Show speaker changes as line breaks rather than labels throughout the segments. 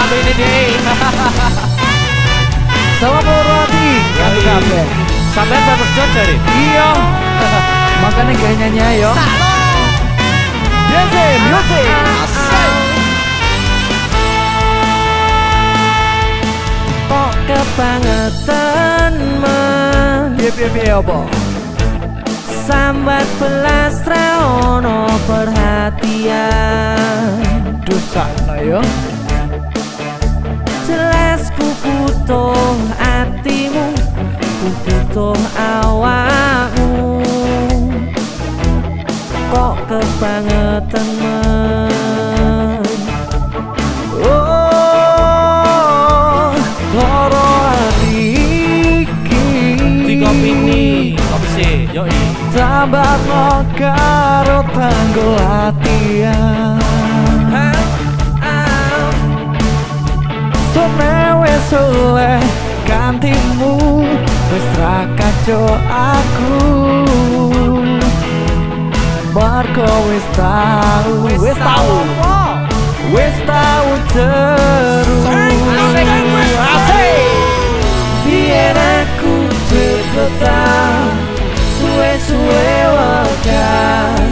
ini deh.
Salam roti kan kabeh.
Sampai bagus jojo deh.
Iya. Makanya gak nyanyi ayo. Dance music.
Kok kebangetan men.
Piye apa?
Sambat belas raono perhatian.
Dosa yo.
Jelas ku butuh hatimu, ku butuh awakmu. Kok kebangetan men.
Oh, loro ati iki.
Di kopi nih, kopi sih, yoi.
Tambah karo tanggul latihan. Sone wis oleh gantimu, wis ra kaco aku. Marco wis tau terus. Biar aku cepetan, suwe-suwe wajan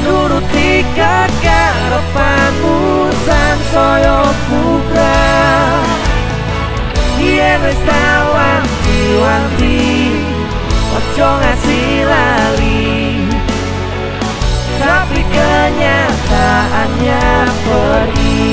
nuruti kekarepanmu sansaya bubrah. Yen wis tak wanti-wanti, ojo ngasih lali, tapi kenyataannya pergi.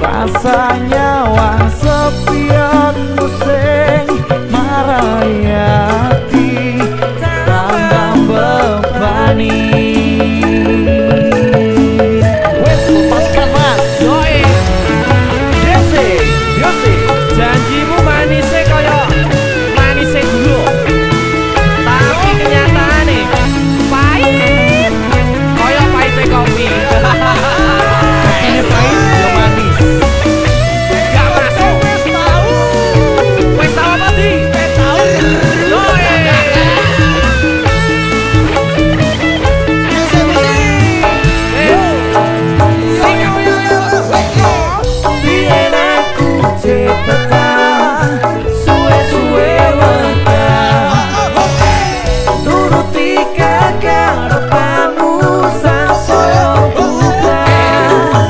Rasanya wang sepion musing marayati tambah bebani. Wes lepaskan mas, yoi. Dance, music.
Janjimu manisnya kaya manisnya dulu, tapi kenyataannya pahit, kaya pahitnya kopi.
Ini pahit, yo manis.
Gak masuk. Wes tahu apa sih? Yoi.
Biar aku cepetan, suwe-suwe wedan nuruti kekarepanmu sansaya bubrah.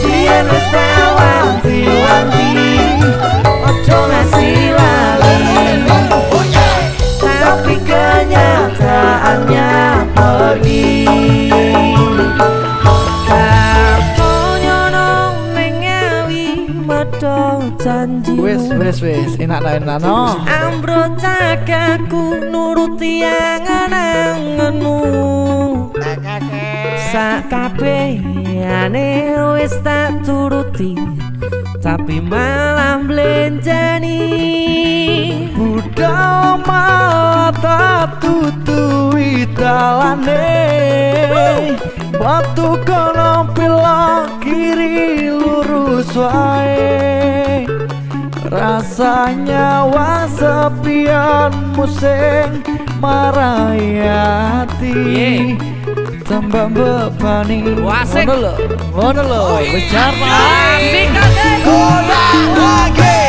Biar wis tak wanti-wanti, ojo ngasih lali, tapi kenyataannya pergi.
Janjimu
Wes, enak no.
ambro cagaku nuruti angen-angenmu. Sak kabehane wis tak turuti, tapi malah blenjani.
Budal malah tak tutui dalane, batu kono pila kiri lurus wae. Rasanya wang sepion musing marayati tambah bebani.
Wasik.
Ngono lho, wis jar
Asik
goyang lagi.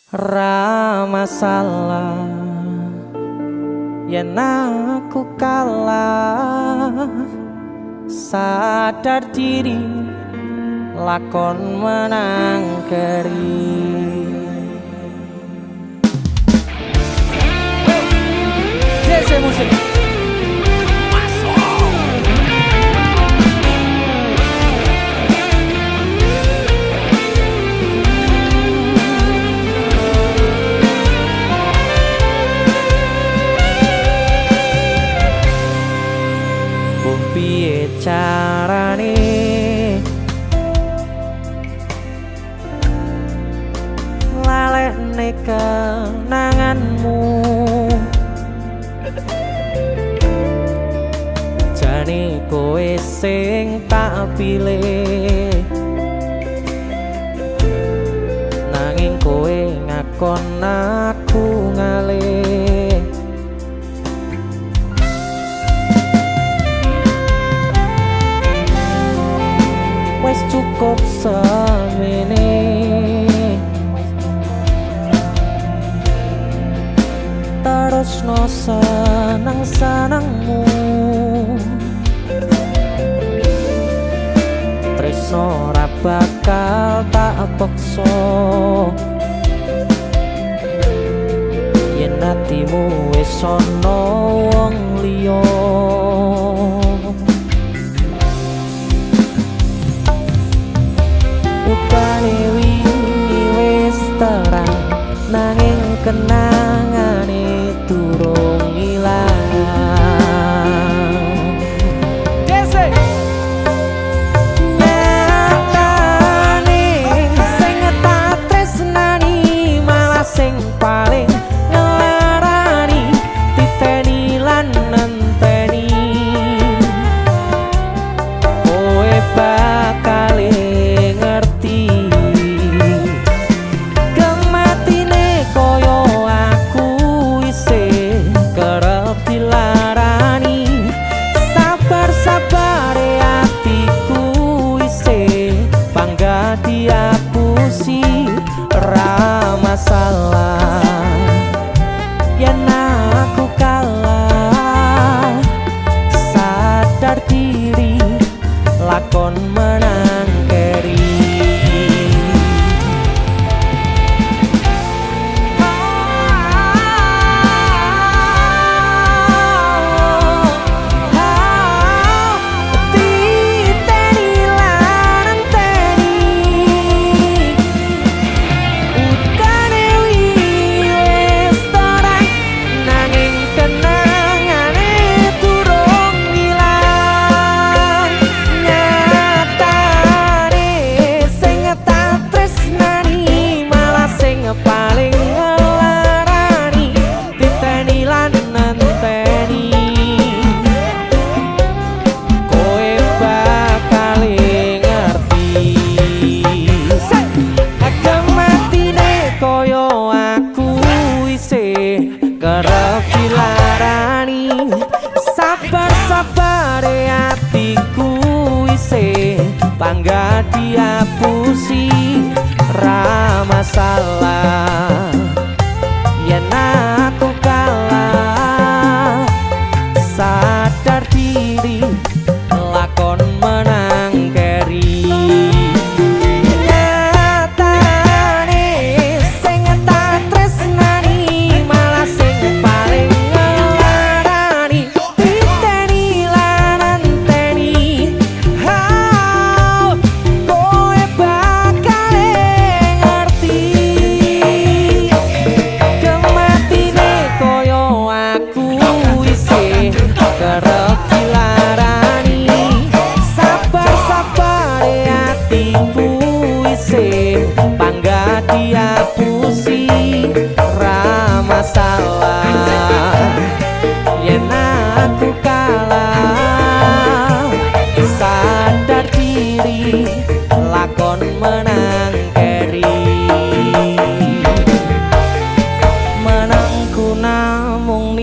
Ra masalah yen aku kalah, sadar diri lakon menang keri.
DC Musik.
Piye carane lalekne kenanganmu, jane kowe sing tak pilih, nanging kowe ngakon aku ngalih. Wes cukup semene, terus no seneng-senengmu, tresno ora bakal tak paksa, yen atimu wis ana wong liya. Upane wingi wis terang, nanging kenangane durung ilang.
DC.
Nyatane sing tak tresnani malah sing paling ngelarani, titeni lan nenteni kowe bakal diapusi. Ra masalah yen aku kalah, sadar diri lakon menang keri. Kerep dilarani, sabar-sabare atiku isih bangga diapusi. Ra masalah yen aku kalah, sadar diri lakon menang keri. Bangga diapusi. Ra masalah yen aku kalah, sadar diri lakon menang keri. Menangku namung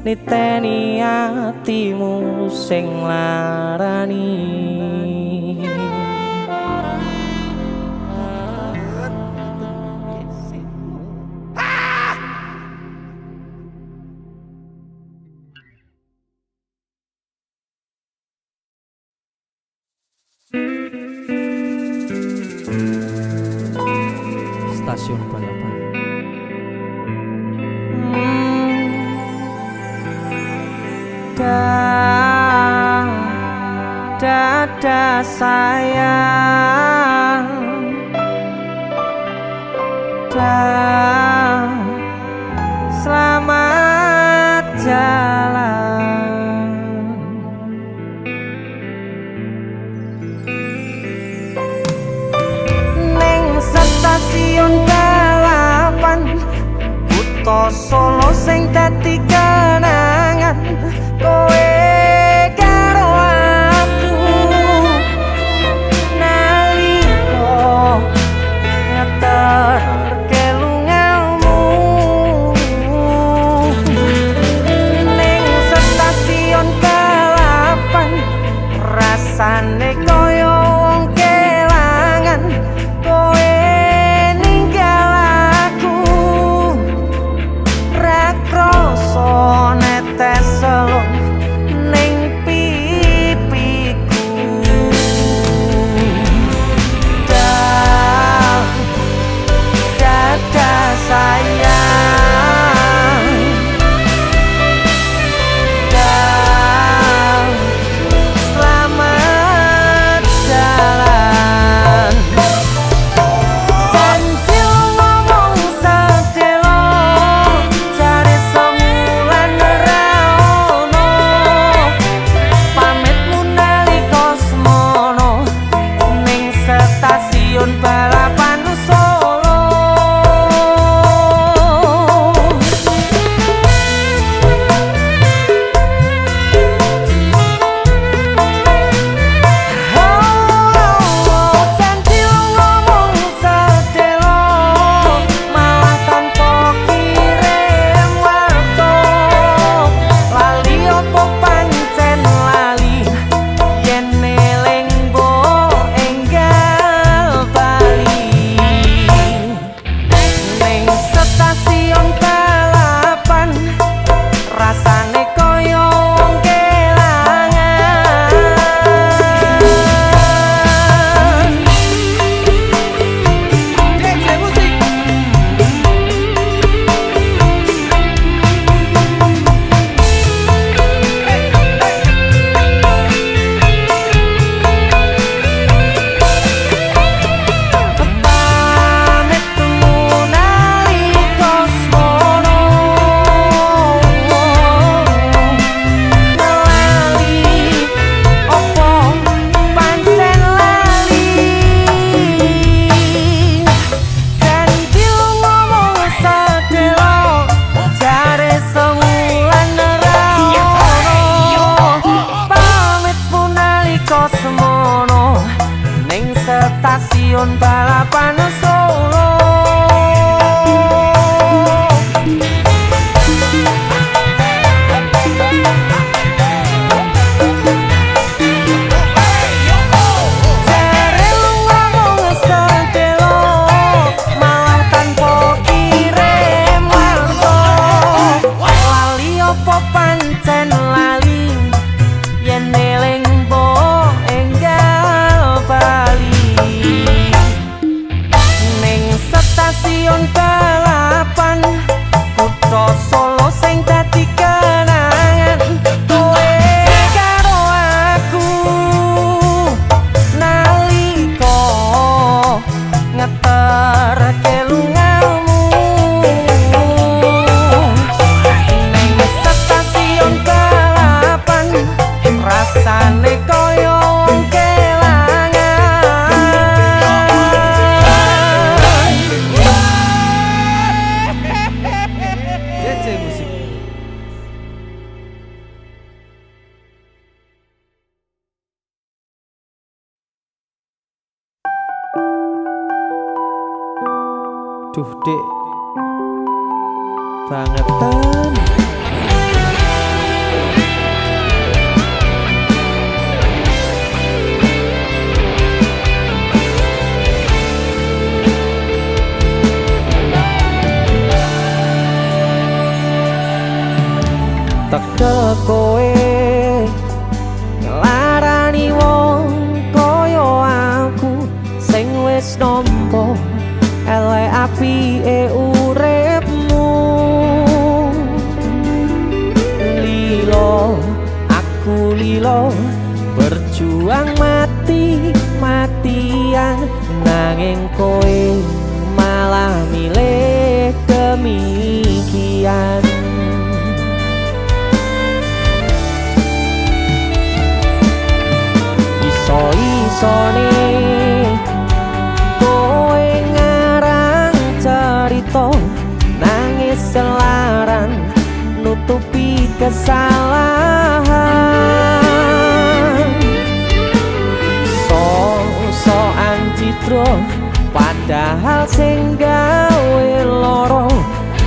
niteni atimu sing larani.
stasiun balapan.
Dada sayang, selamat jalan. Neng stasiun balapan, kutha Solo sing dadi kenangan. Kowe karo aku nalika ngeterke lungamu. Ning stasiun balapan rasane koyo wong kelangan. Kowe ninggal aku ra krasa netes selon ning pipiku. Dada sayang, selamat jalan. Janji ngomong sedelo, jare semulan ra ono. Pamitmu nalika semono ning stasiun balapan Solo. Janji ngomong sedelo, malah tanpa kirim warta. Lali opo pancen lali, yen eling mbok enggal bali. Ning stasiun balapan rasane koyo wong kelangan.
DJ musik.
Pamitmu nalika semono, lali opo pancen lali. Janji ngomong sedelo, jare semulan ra ono. Pamitmu nalika semono ning stasiun balapan Solo. Jare lu ngomong sedelo, malah tanpa kirim warta. Lali opo pancen lali, yen eling mbok enggal bali. Ning stasiun balapan kutha Solo sing dadi kenangan. Kowe karo aku nalika ngeterke lungamu. Ning stasiun balapan rasane koyo wong kelangan.
DJ musik. Duh, Dek. Bangetan.
Tekel kowe nglarani wong koyo aku sing wis nampa elek api perhatian, nanging kowe malah milih demikian. Iso-isone kowe ngarang cerita, nangis selaran nutupi kesalahan. So-soan citro padahal sing gawe loro,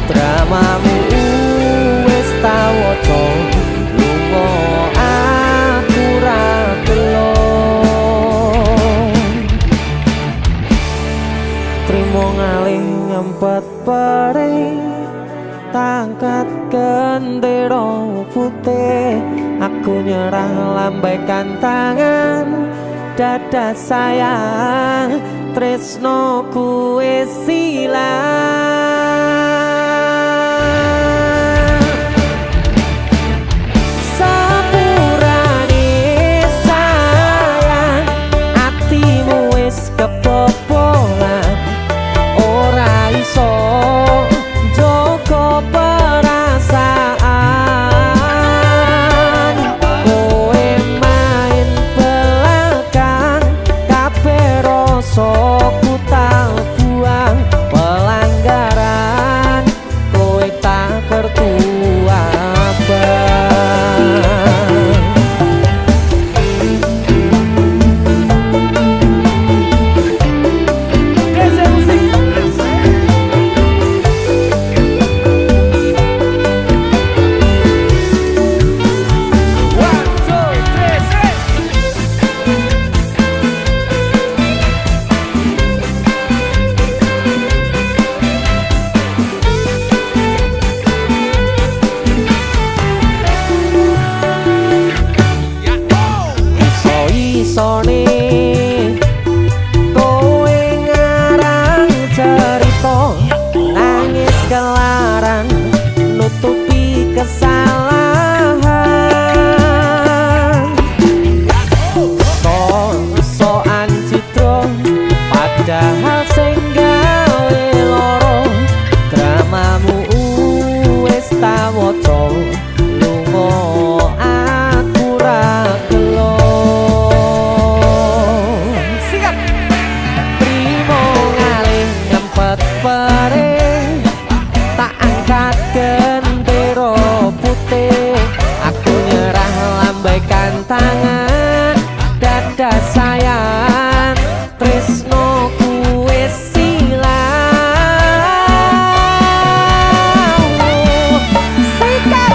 dramamu wis tak waca, lunga aku ra gelo. Trimo ngalih ngempet perih, tangkat gendera putih, aku nyerah lambaikan tangan, dada sayang tresnoku wis ilang. Sepurane sayang, atimu wis kebobolan, ora iso joko perasaan. Kowe main belakang, kabeh rasaku tak buang. Pelanggaran kowe tak kertu abang.
Dece Musik. One, two, three, say.
Iso-isone kowe ngarang cerita, nangis kelaran nutupi kesalahan. So-soan citro padahal sing gawe loro, dramamu wis tak waca, lunga aku ra gelo.
Sikat.
Trimo ngalih ngempet perih, tak angkat gendera putih, aku nyerah lambaikan tangan, dada sayang tresnoku wis ilang. Sikat.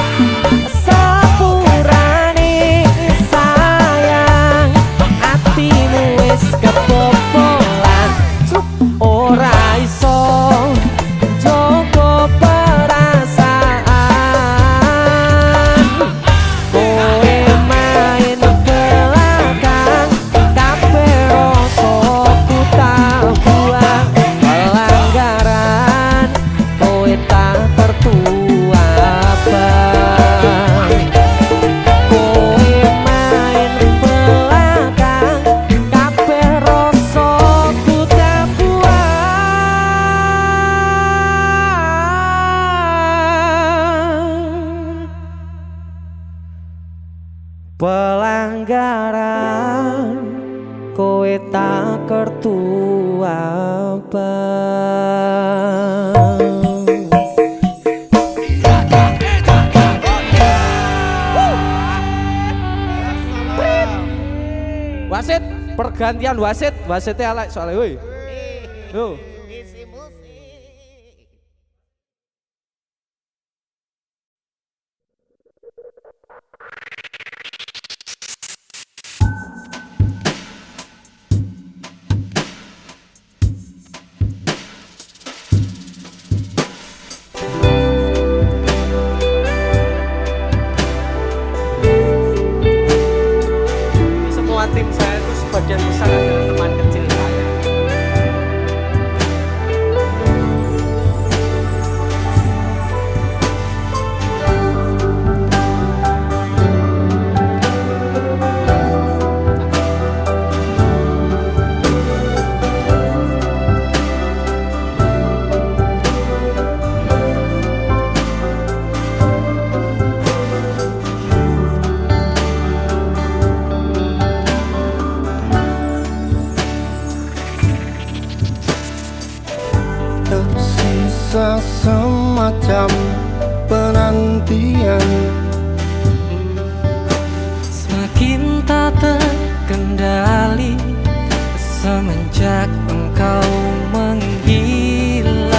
Sepurane sayang, atimu wis kebobolan, ora iso jogo perasaan. Kowe main belakang, kabeh rasaku tak buang. Pelanggaran kowe tak tertua abang. Kowe main belakang, kabeh rasaku tak buang. Pelanggaran kowe tak kertu abang.
Wasit, pergantian wasit, wasitnya alek soalnya woi. Yo.
Semua tim saya itu sebagian besar adalah teman kecil saya.
semacam penantian.
Semakin tak terkendali semenjak engkau menghilang.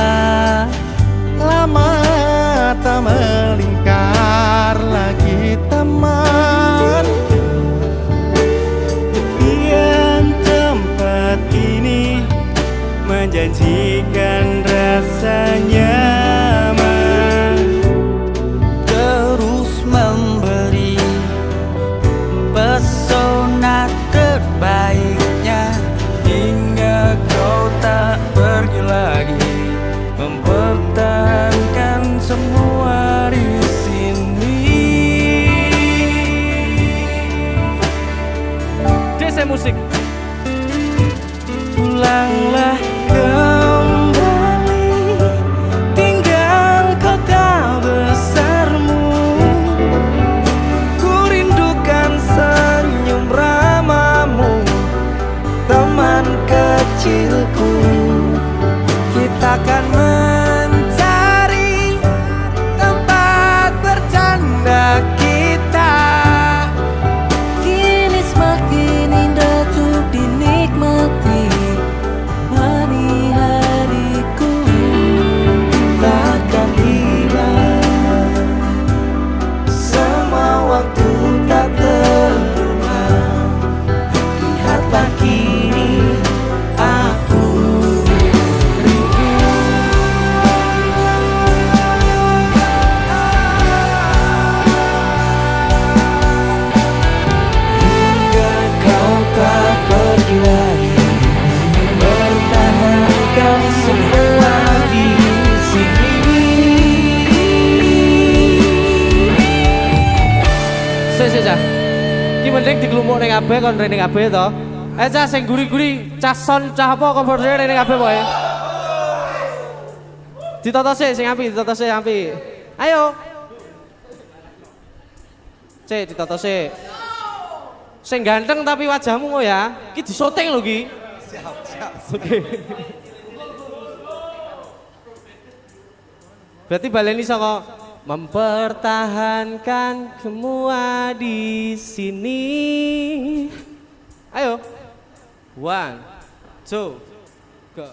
Lama tak melingkar lagi teman. Tepian tempat ini menjanjikan rasa nyaman, terus memberi pesona terbaiknya hingga kau tak pergi lagi, mempertahankan semua di sini.
DC Musik.
Pulanglah kembali, tinggal kota besarmu. Ku rindukan senyum ramamu, teman kecilku. Kita akan mencari tempat bercanda kita. Kini semakin indah untuk dinikmati. Mani hariku takkan hilang, semua waktu tak terulang. Lihatlah kini aku hingga kau tak pergi lagi, bertahankan semua di sini.
Sik cah. Ki mending dikelumuk ning kabeh kon rene kabeh to. Cah sing guri-guri, cah son, cah apa komportane rene kabeh pokoke. Ditata sik sing apik, ditata sik apik. Ayo. Cek ditata sik. Sing ganteng tapi wajahmu kok ya. Ki disoting lho ki. Siap. Oke. Berarti baleni saka mempertahankan semua di sini. Ayo. 1, 2, go.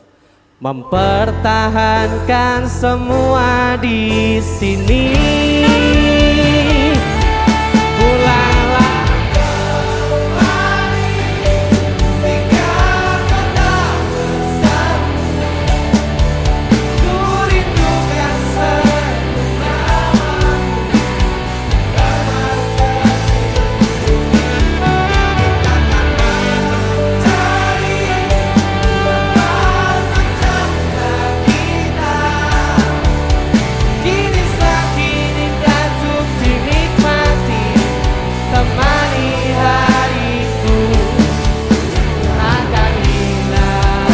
Mempertahankan semua di sini. Pulanglah kembali, tinggal kota besarmu. Ku rindukan senyum ramamu, teman kecilku. Kita akan mencari tempat bercanda kita. Kini semakin indah untuk dinikmati, temani hariku takkan hilang.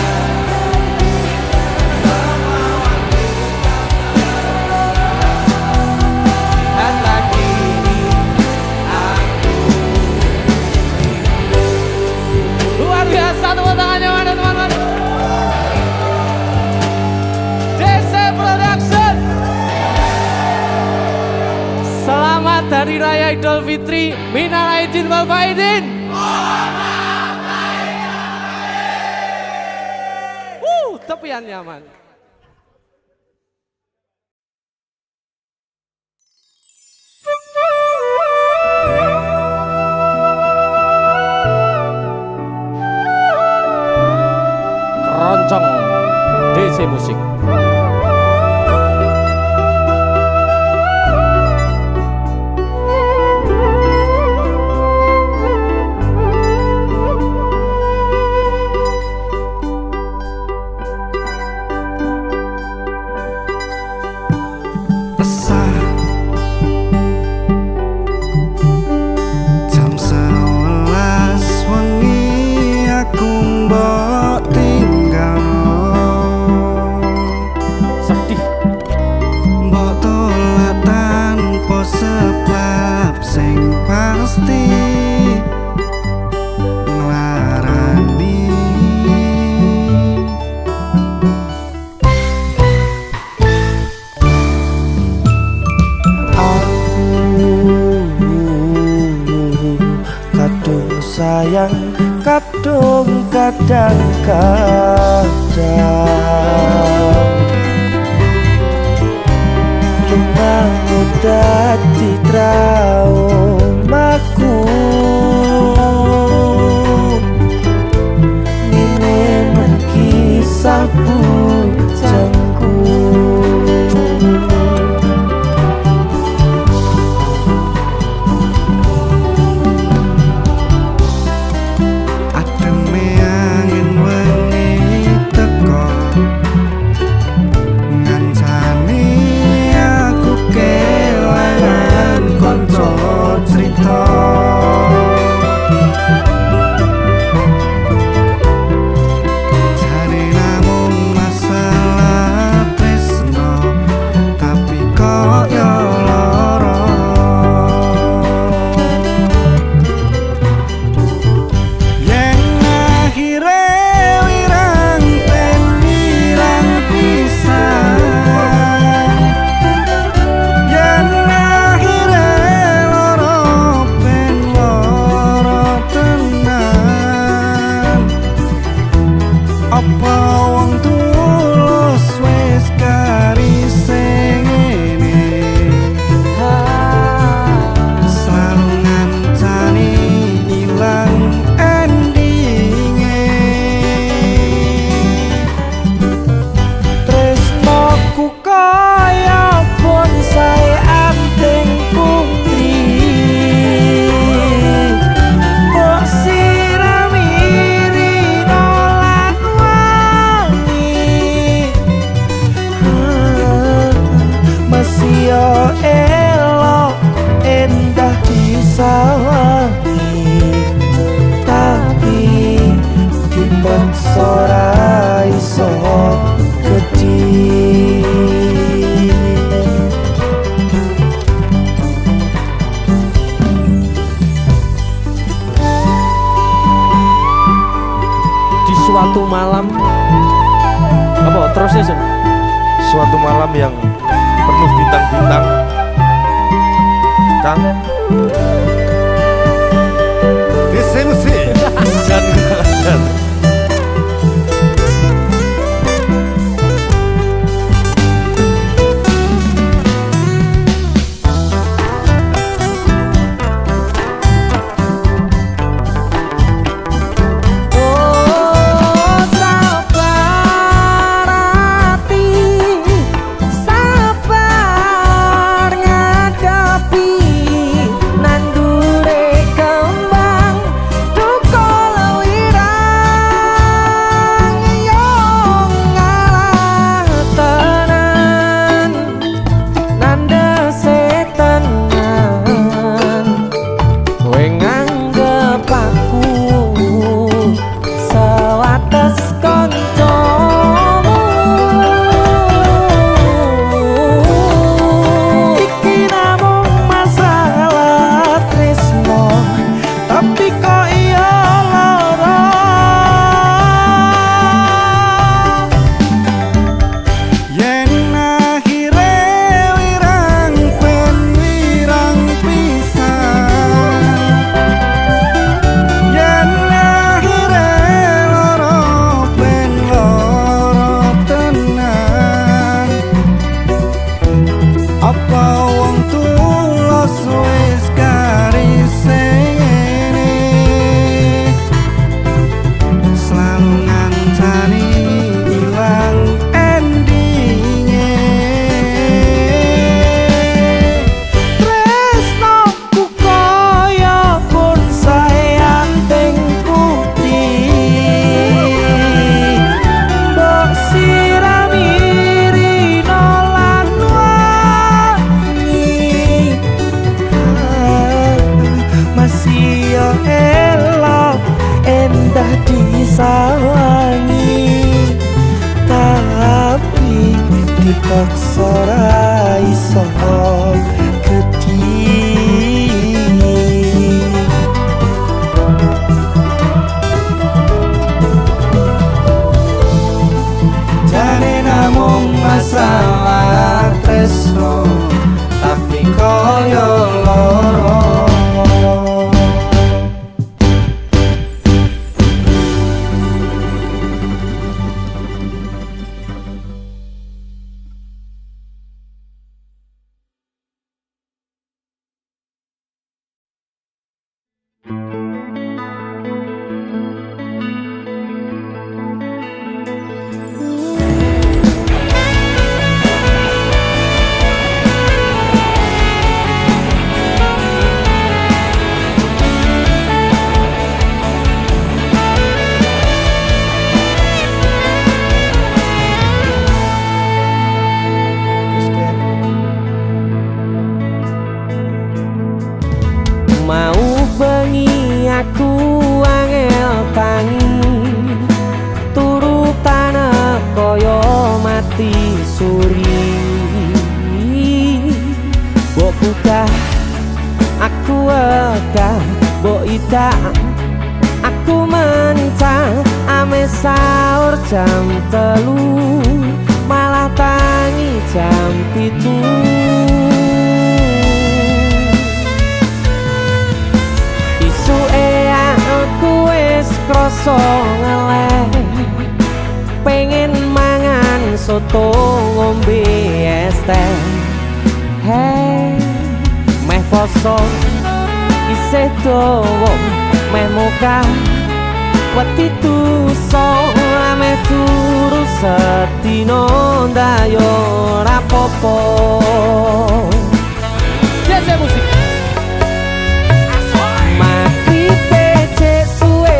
Lihatlah kini aku. Luar biasa tepuk tangannya mana teman-teman. DC Production. Selamat Hari Raya Idul Fitri. Minal aidin wal faizin. Tepian nyaman. Keroncong DC Musik.
Resah jam 11 wengi aku mbok tinggal. kadang-kadang lungamu dadi traumaku ngene men kisah bujangku elok endah disawangi tapi dipaksa ra iso gedhi
Di suatu malam apa terusnya Sun?
Suatu malam yang penuh bintang-bintang, Kang. Diskusi. Jangan.
disawangi tapi dipaksa ra iso gedhi. Jane namung masalah tresno tapi koyo loro.
wegah mbok ida aku mencang ame sahur jam 3 malah tangi jam 7 isuke aku wis krasa ngeleh pengen mangan soto ngombe es teh hey meh poso isih dawa meh muka wedi tuso meh turu sedina ndayo ora popo
Jazz musik.
Magribe cek suwe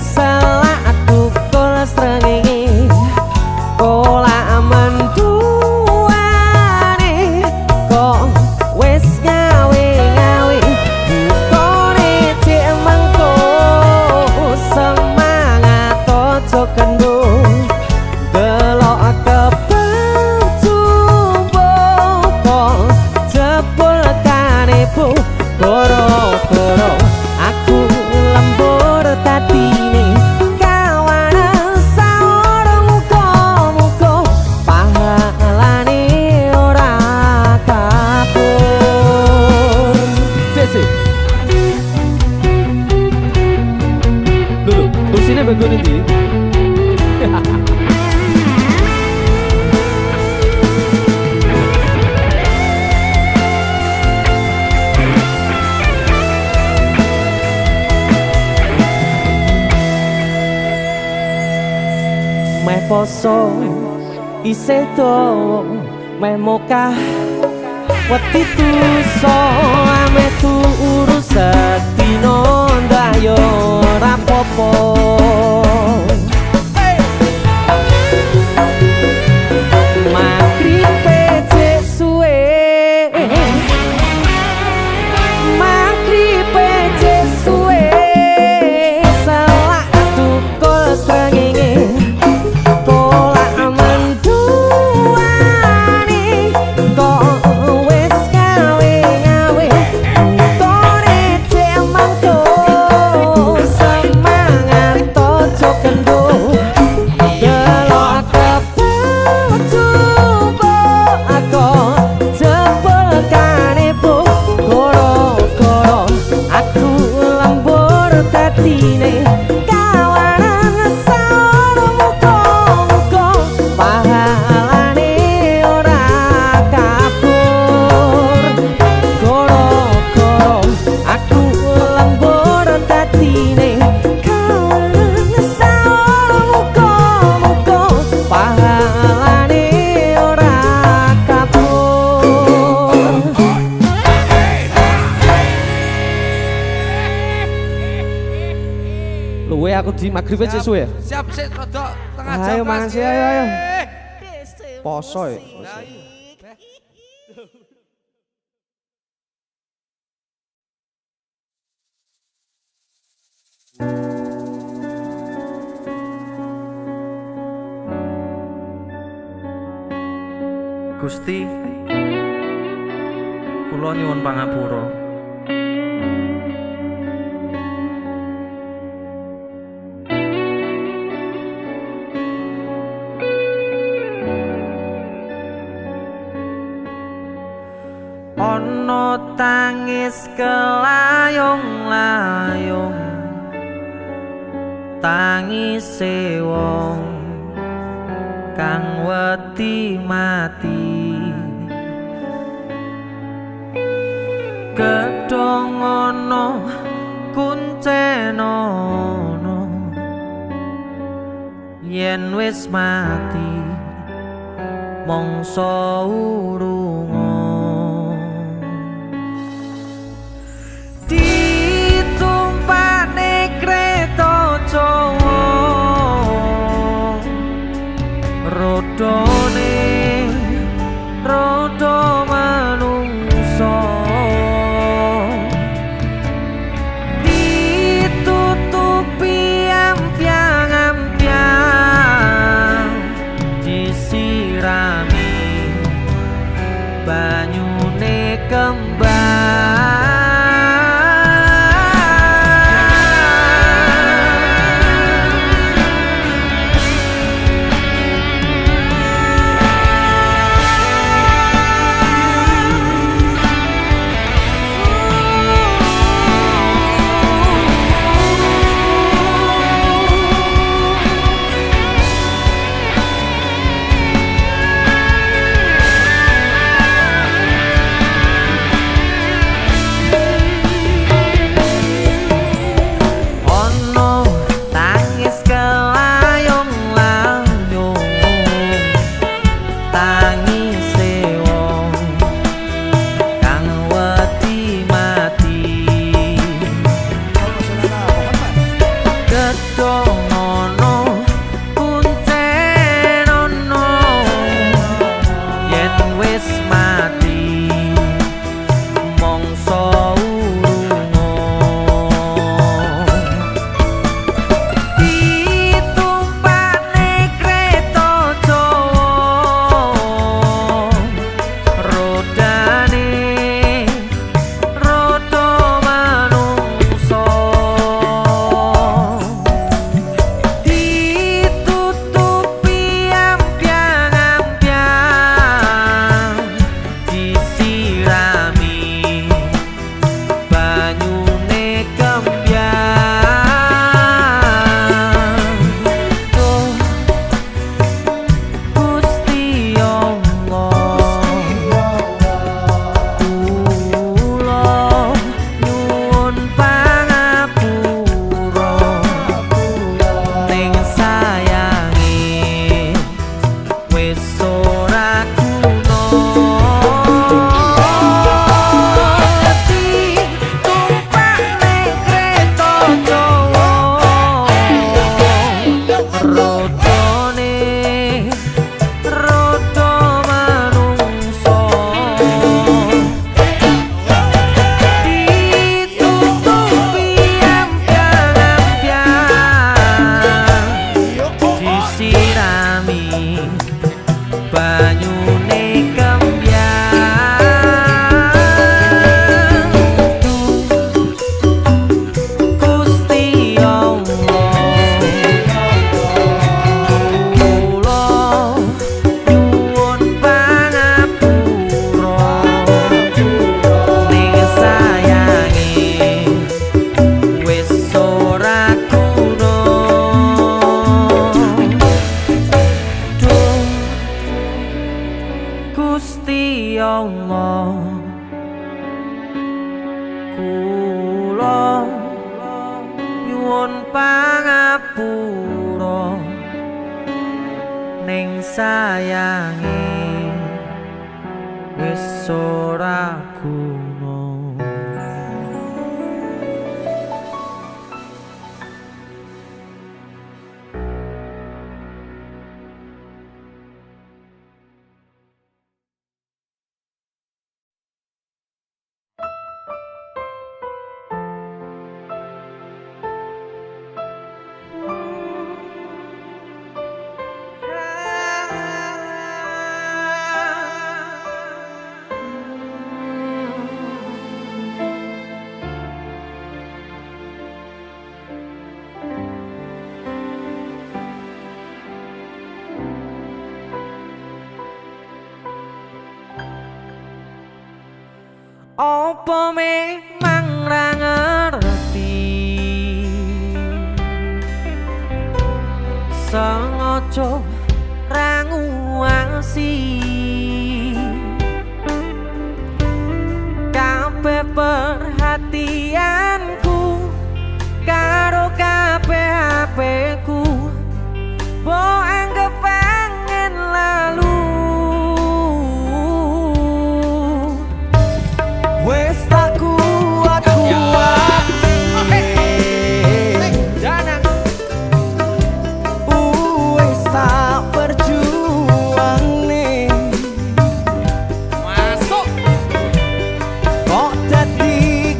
selak tukul srengenge kolak menduane kok wis ngawe-ngawe bukane cek mengko semangat ojo kendung delok kebel jumbo kok jebul kanepo goro-goro aku lembur tatine kawanan sahur muga-muga pahalane ora kabur.
Desi. Lulu, kursinya bagus nih.
Meh poso isih dawa meh mokah wedi tuso ame turu sedina ndayo ora popo magribe cek suwe magribe cek suwe selak tukul srengenge kolak menduane kok wis gawe-gawe tore cek mangko semangat ojo kendung delok kebel jumbo aku jebul kanepo goro-goro aku lembur tatine kawanan sahur muga-muga pahalane ora kabur goro-goro aku lembur tatine kawanan sahur muga-muga pahalane ora kabur.
Luwe aku di maghrib aja suwe.
Siap sik rodok tengah jam.
Ayo mangan sih, ayo.
Eh.
Poso ya.
Nah, iya.
Gusti, kula nyuwun pangapura. Ono tangis kelayung-layung, tangise wong kang wedi mati, gedhong ana kuncenono yen wis mati mangsa urunga ditumpane kreta Jawa rodone rodo manungsa ditutupi ampiang-ampiang disirami rodone rodo manungso ditutupi ampiang-ampiang disirami banyune kembyang Gusti Allah kula nyuwun pangapura ning sayange wis ora kuno Duh Gusti Allah kula nyuwun pangapura ning sayange wis ora guna Apa memang ra ngerti sengaja ra nguwasi kabeh perhatianku karo kabeh HP-ku mbok anggap pengen lalu wes tak kuat Danang wes tak berjuang nih masuk kok jadi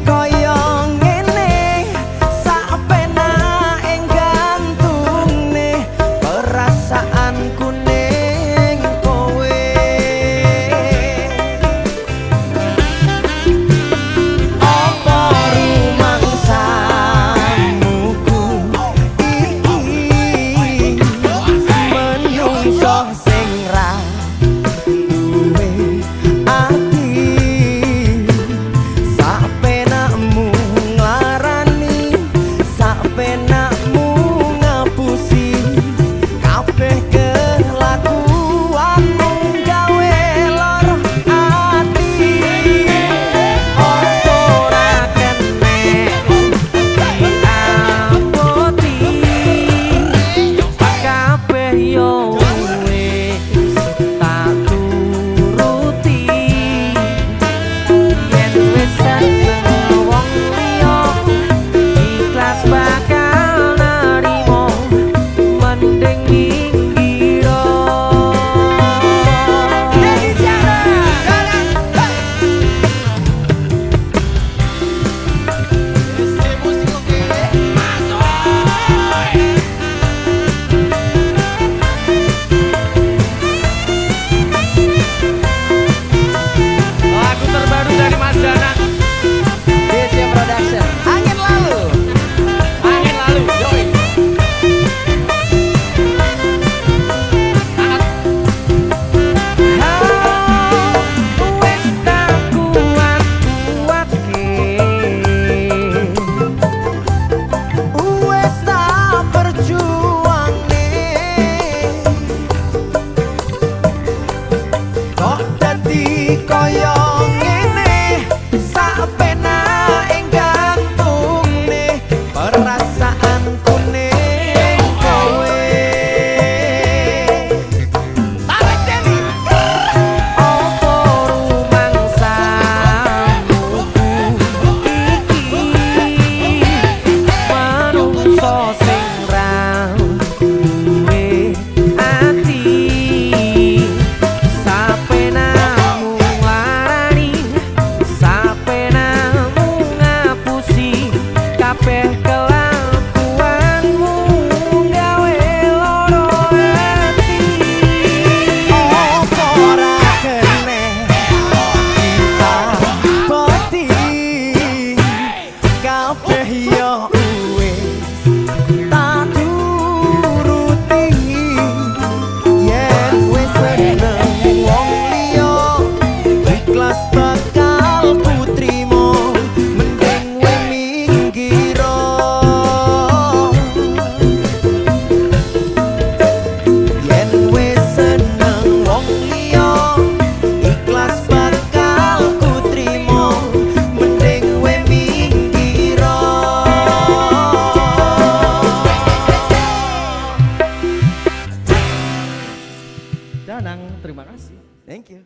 Terima kasih. Thank you.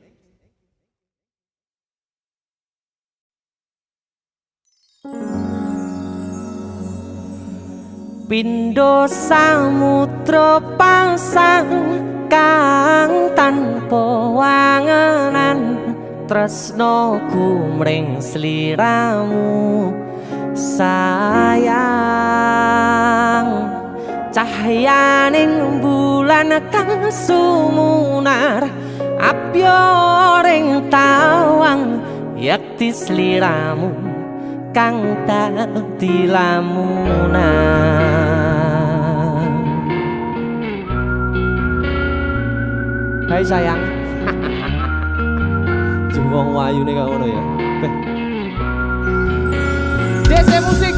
Pindho samudra pasang kang tanpa wangenan tresnoku mring sliramu sayang cahyaning bulan kang sumunar abyoring tawang yakti sliramu kang dadi lamunan.
Hai sayang. Jeung wong wayune kok ngono ya. Beh. DC musik.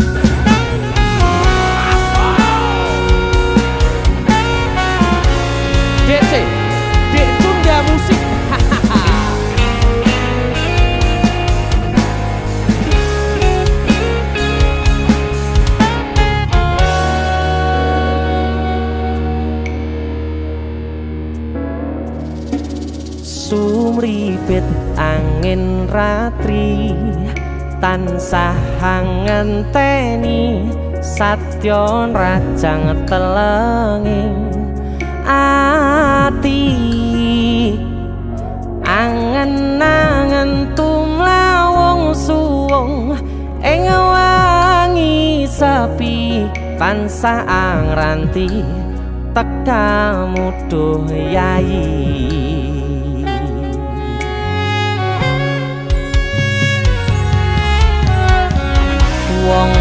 DC. Dek Tunda musik.
Sumripit angin ratri tansah ngenteni satya rajang telenging ati angen-angen tumlawung suwung ing wangi sepi tansah angranti tekamu duh yayi. Wong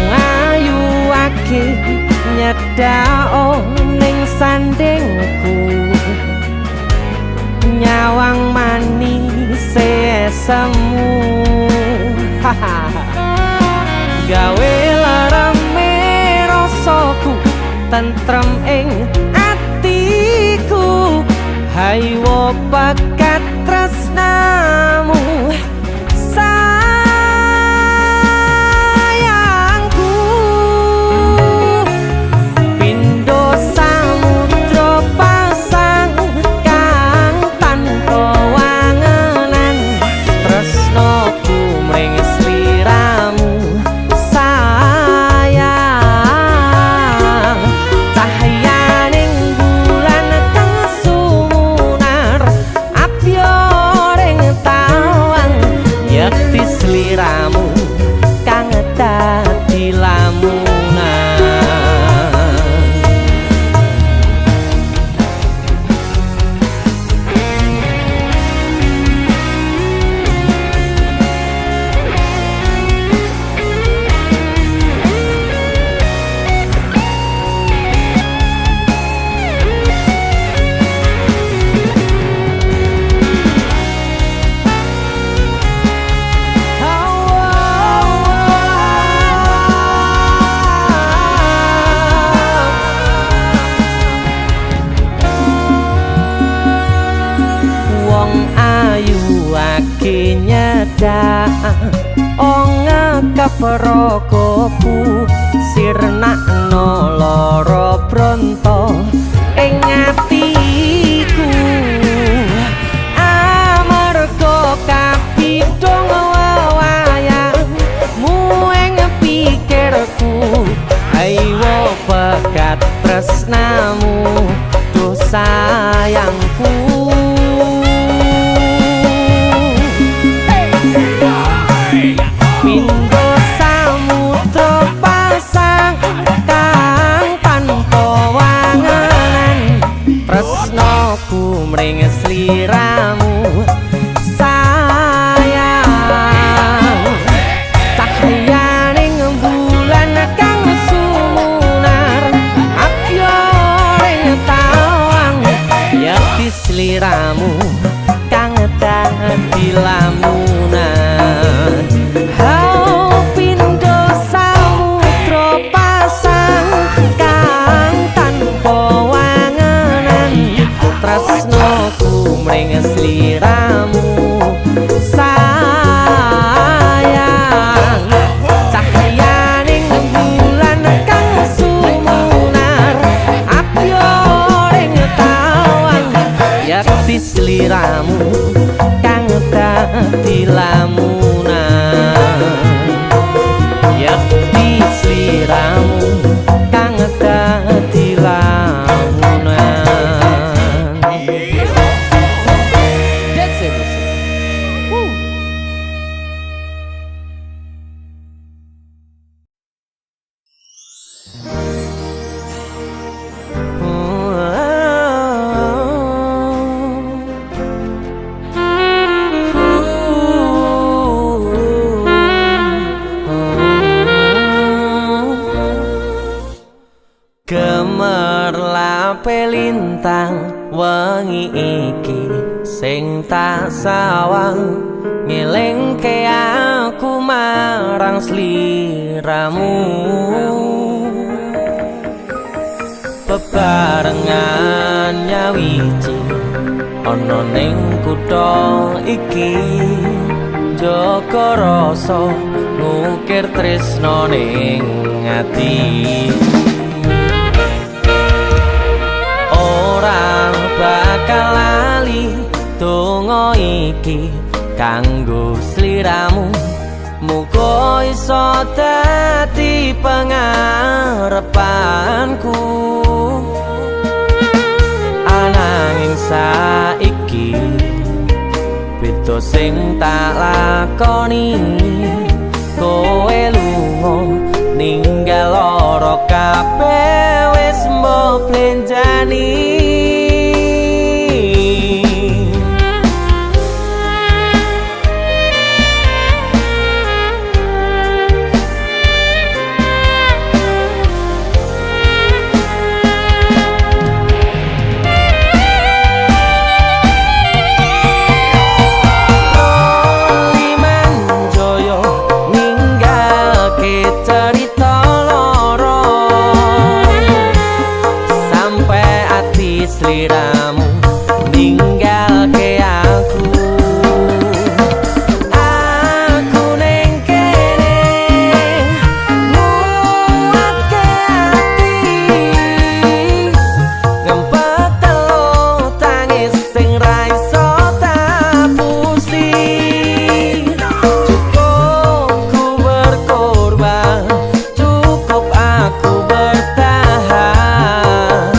ayu akeh nyedhak ning sandingku nyawang manis semu gawe larame rasaku tentrem ing atiku haywo bakat tresnamu Prokopu sirnakno lara bronto ing atiku amarga kapidhong wayangmu ing pikirku ayo bakat tresnamu duh sayangku. Mring sliramu sayang cahyaning bulan kang sumunar abyoring tawang yakti sliramu kang dadi lamunan. Hau pindho samudra pasang kang tanpa wangenan tresnoku mring sliramu sayang cahyaning bulan kang sumunar abyoring tawang yakti
dadi sliramu kang dadi lamunan ya di sliramu kang dadi lamunan
Dance musik.
Gemerlape lintang wengi iki sing tak sawang ngelingke aku marang sliramu bebarengan nyawiji ana ning kutha iki jaga rasa ngukir tresno ning ati ora bakal lali donga iki kanggo sliramu muga iso dadi pangarepanku ananging saiki beda sing tak lakoni kowe lunga ninggal lara kabeh wis mbok blenjani sliramu ninggalke aku ning kene nguatke ati ngempet telu tangis sing ra iso tapusi cukup ku berkorban cukup aku bertahan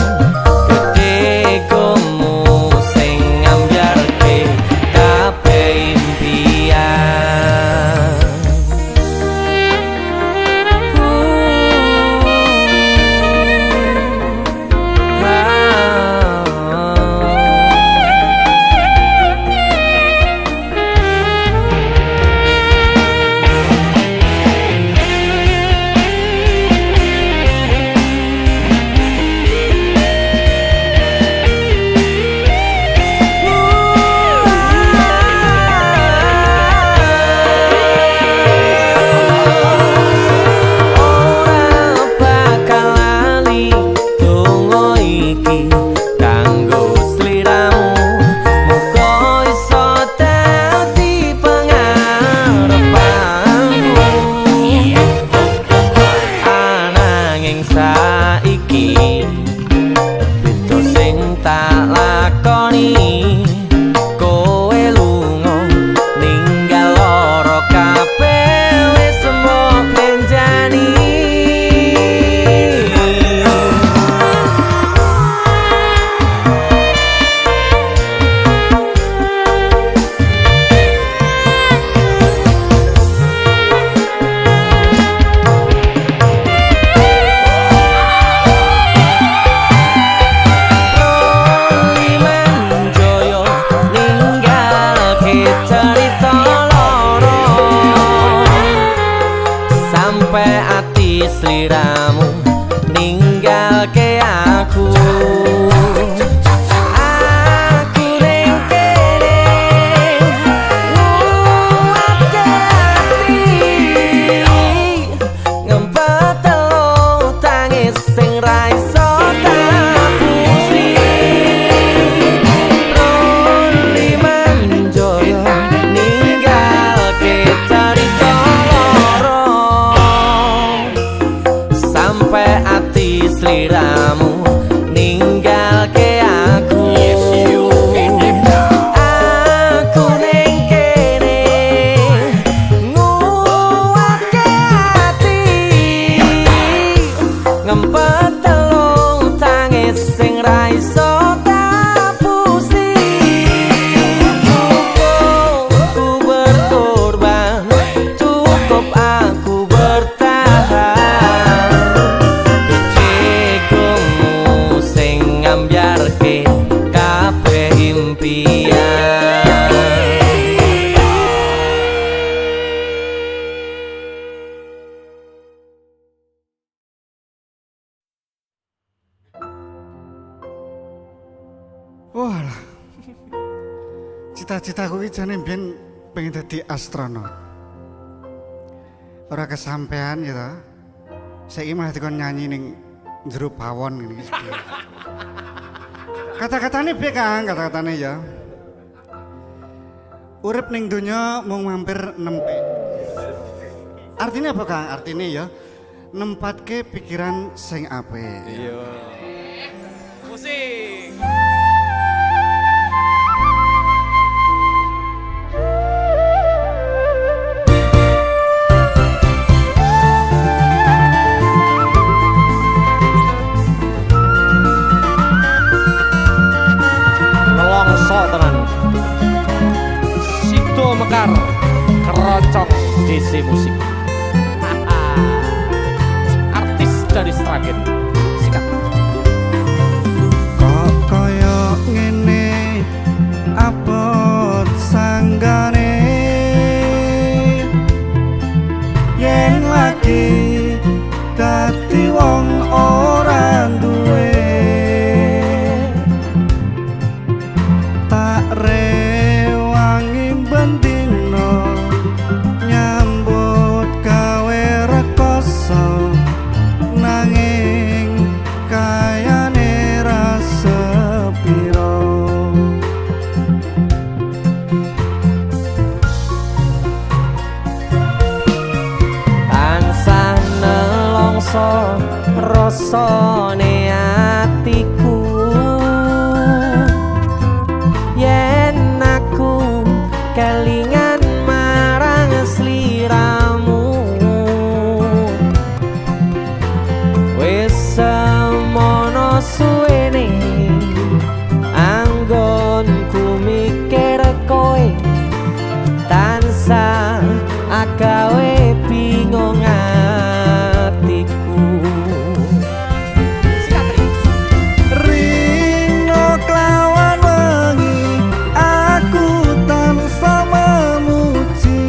Walah. Cita-citaku iki jane mbiyen pengen dadi astronot. Ora kesampean ya ta. Saiki malah dikon nyanyi ning jero pawon ngene iki. Kata-katane piye Kang? Kata-katane ya. Urip ning donya mung mampir nempe. Artinya apa Kang? Artinya ya nempatke pikiran sing apik.
Iya. Musik. Nelongso tenan. Sido Mekar Kerocong DC Musik. Artis dari Sragen. Sikat.
Kok kaya ngene abot sanggane yen lagi dadi wong ora duwe tak rewangi bendino nyambut gawe rekoso nanging kayane ra sepiro
tansah nelongso rasane atiku yen aku kelingan marang sliramu wis semono suwene anggonku mikir kowe tansah agawe bingung atiku
Rino kelawan wengi aku tansah memuji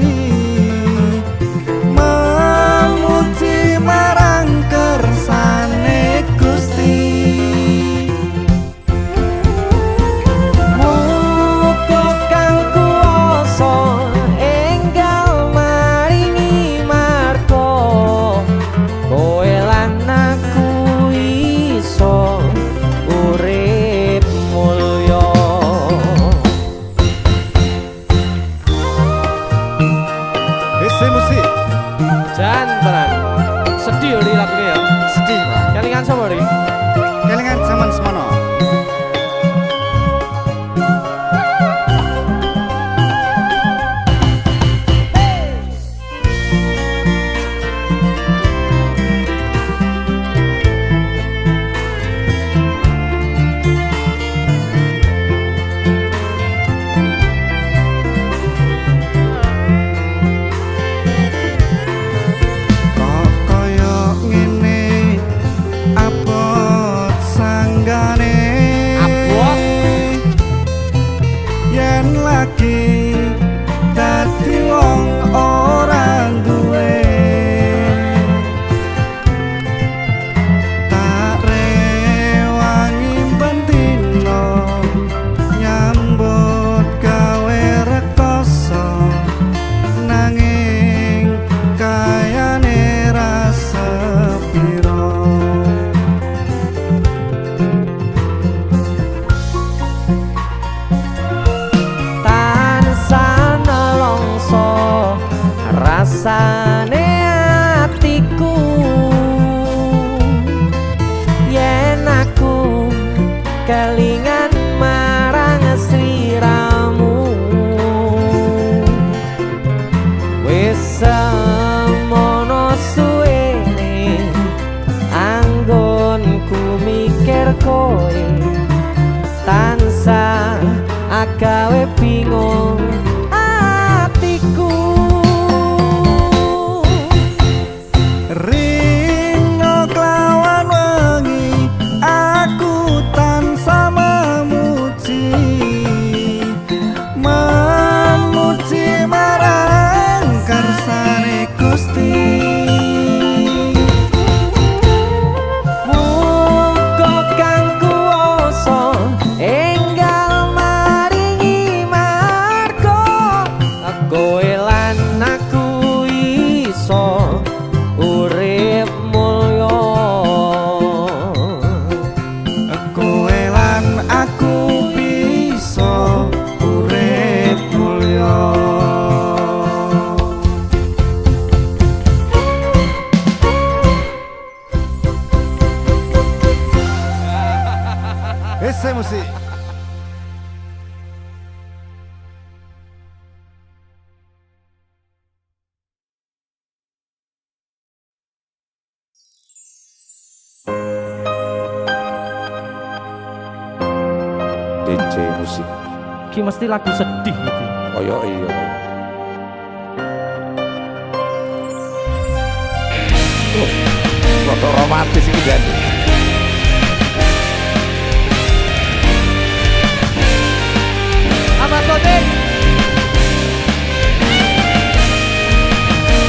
marang kersane Gusti
muga kang kuwasa enggal maringi marga kowe lan aku iso urip mulya
DC Musik.
Jan tenan. Sedih li lakune ya.
sedih Pak
Kelingan sapa ri?
kelingan zaman semono kok kaya ngene abot sanggane
Abot?
yen lagi dadi wong ora duwe tak rewangi bendino nyambut gawe rekoso nanging kayane ra sepiro
tansah nelongso rasane atiku yen aku kelingan marang sliramu wis semono suwene anggonku mikir kowe tansah agawe bingung atiku
Rino kelawan wengi aku tansah memuji marang kersane Gusti
muga kang kuwasa enggal
SC Musik.
DJ Musik.
Ki mesti lagu sedih gitu.
Koyo iya. Foto romantis iki kan.
Apa Sotik?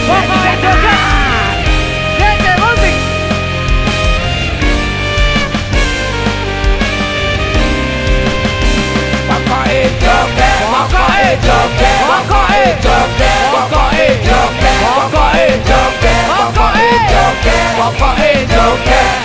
Pokoknya joget DJ Musik.
Pokoknya joget, pokoknya joget, pokoknya joget, pokoknya joget, pokoknya joget, pokoknya joget, pokoknya joget.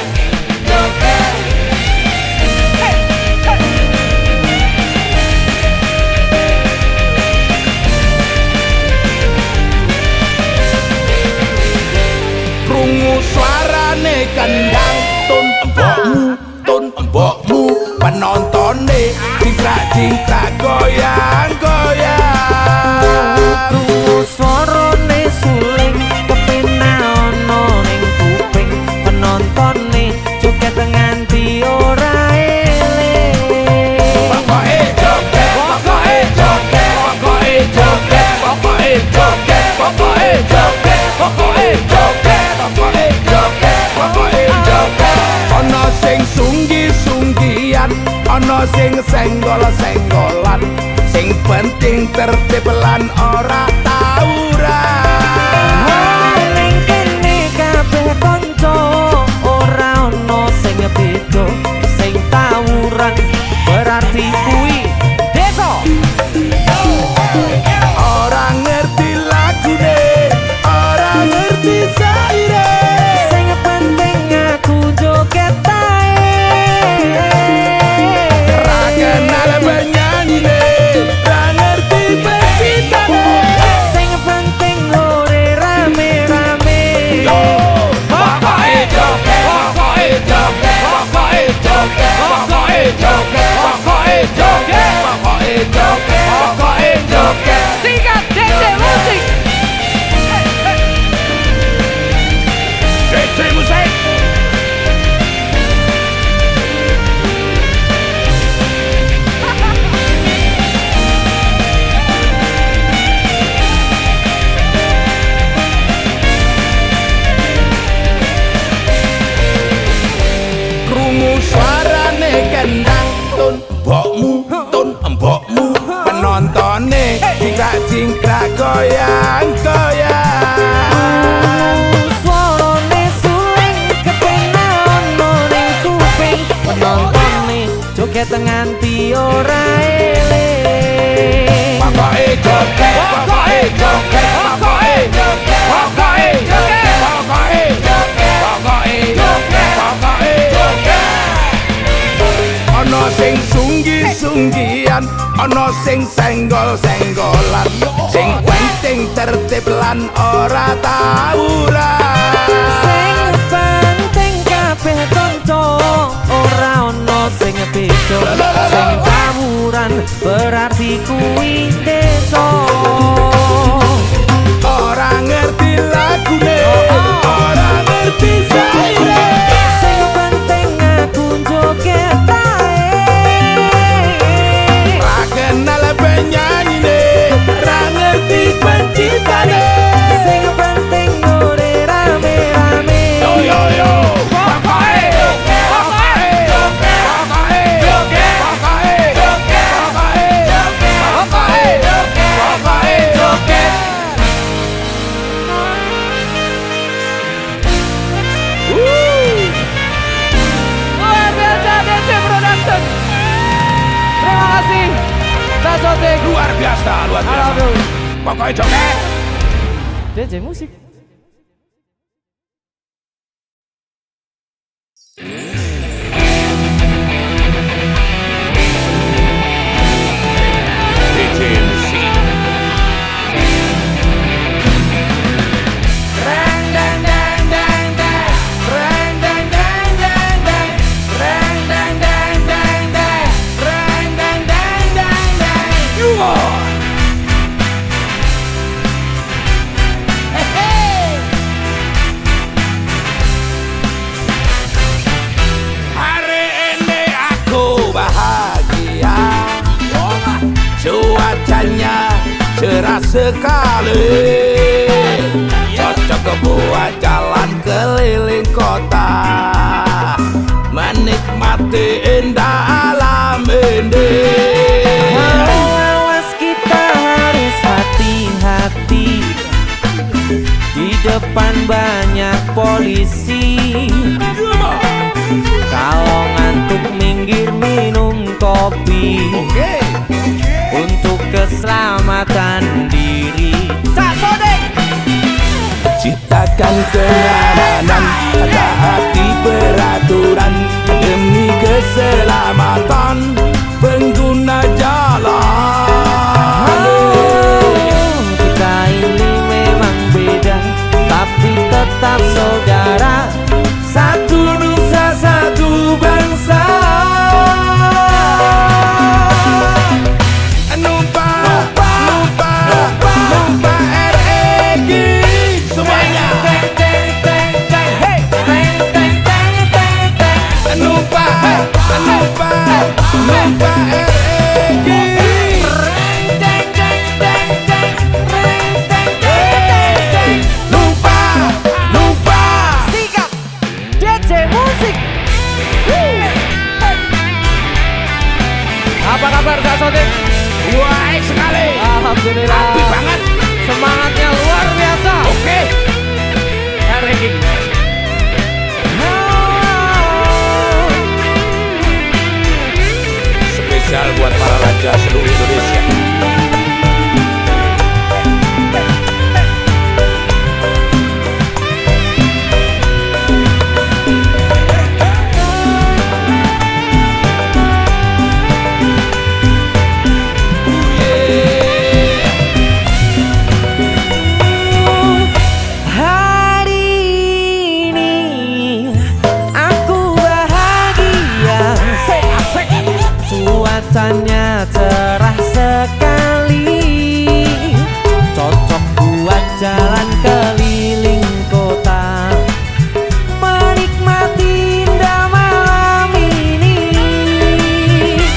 Krungu suarane kendang tun embokmu penontone jingkrak goyang
Krungu swarane suling kepenak ono ning kuping penontone joget nganti ora eling.
Pokoke joget, pokoke joget, pokoke joget, pokoke joget, pokoke joget, pokoke joget, pokoke joget, pokoke joget. Ono sing sunggi-sunggian, ono sing senggol-senggolan, sing penting tertib lan ora tawuran.
Ning kene kabeh kanca ora ono sing beda, sing tawuran berarti kuwi desa.
Ora ngerti lagune, ora ngerti saire.
Sing penting aku joget tae.
Ra kenal penyanyine, ra ngerti penciptane.
Sing penting ore rame-rame.
Pokoke joget, pokoke joget, pokoke joget, pokoke joget, pokoke joget, pokoke joget, pokoke joget.
Sikat DJ Musik.
DJ Musik. Krungu suarane kendang tun embokmu penontone jingkrak goyang
Swarane suling kepenak ono ning kuping penontone joget nganti ora eling.
Pokoke joget, pokoke joget, pokoke joget, pokoke joget, pokoke joget, pokoke joget, pokoke joget. Ono sing sunggi-sunggian, ono sing senggol-senggolan, sing penting tertib lan ora tawuran.
Sing penting kabeh kanca ora ono sing beda, sing tawuran berarti kuwi desa.
Ora ngerti lagune, ora ngerti saire.
Sing penting aku joget tae.
Ra kenal penyanyine, ra ngerti penciptane.
Sing penting ore rame-rame.
Yo yo yo. Pokoke joget, pokoke joget, pokoke joget, pokoke joget, pokoke joget, pokoke joget, pokoke joget.
Luar biasa DJ Production. Terima kasih. Cak Sotik.
Luar biasa, luar biasa.
Aduh.
Pokoke joget.
DJ Musik.
DJ Musik.
Reng dang dang dang dang. Reng dang dang dang dang. Reng dang dang dang dang.
cerah sekali. Cocok buat jalan keliling kota, menikmati indah alam ini.
Awas kita harus hati-hati, di depan banyak polisi. Kalau ngantuk minggir minum kopi, untuk keselamatan diri. Cak Sodek
Ciptakan kenyamanan, taati peraturan demi keselamatan pengguna jalan.
Kita ini memang beda, tapi tetap saudara, satu nusa satu bangsa.
Numpa REG semuanya. Numpa REG. Numpa
Sikap DJ Musik.
Apa kabar Kak Sodik?
baik sekali.
Alhamdulillah.
Apik banget.
Semangatnya luar biasa.
Oke.
REG.
Spesial buat para raja seluruh Indonesia.
Hari ini aku bahagia, cuacanya cerah sekali, cocok buat jalan keliling kota, menikmati indah malam ini.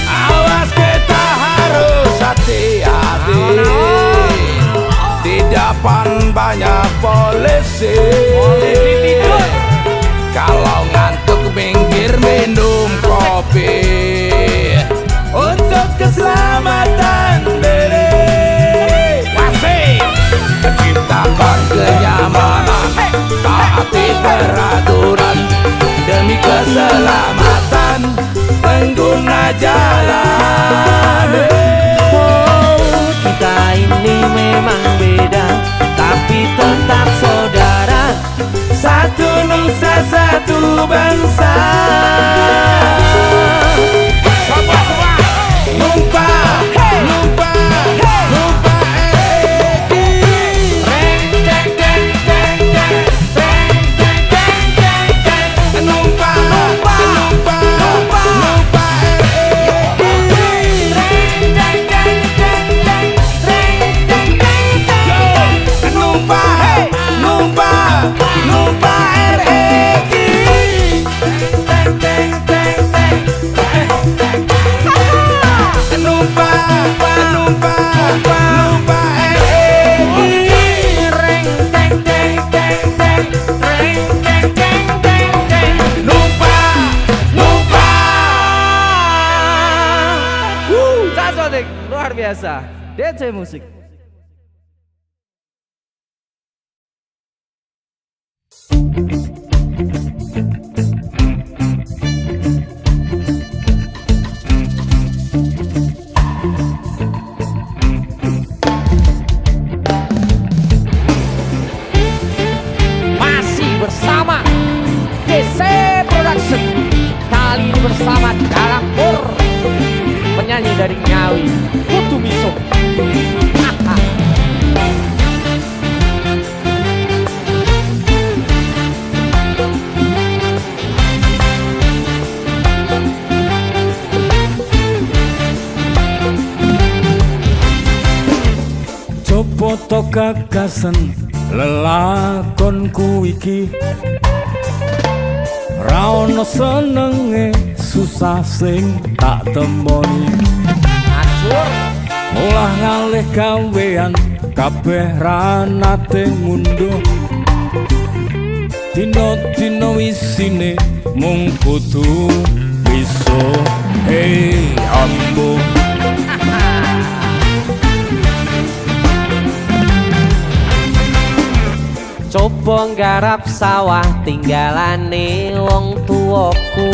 Awas kita harus hati-hati, di depan banyak polisi. Kalau ngantuk minggir minum kopi, untuk keselamatan diri. Masih ciptakan kenyamanan, taati peraturan demi keselamatan pengguna jalan.
Kita ini memang beda, tapi tetap saudara, satu nusa satu bangsa.
Numpa
Kak Sodik luar biasa. DJ Musik. Masih bersama DC Production. Kali ini bersama Dalam Pur, penyanyi dari Ngawi, Kutu Miso.
Coba to gagasan lelakonku iki, ra ono senenge susah sing tak temoni. Olah ngalih gawean kabeh ra nate ngunduh dino-dino isine mung kudu bisa hey ambo
coba nggarap sawah tinggalane wong tuwaku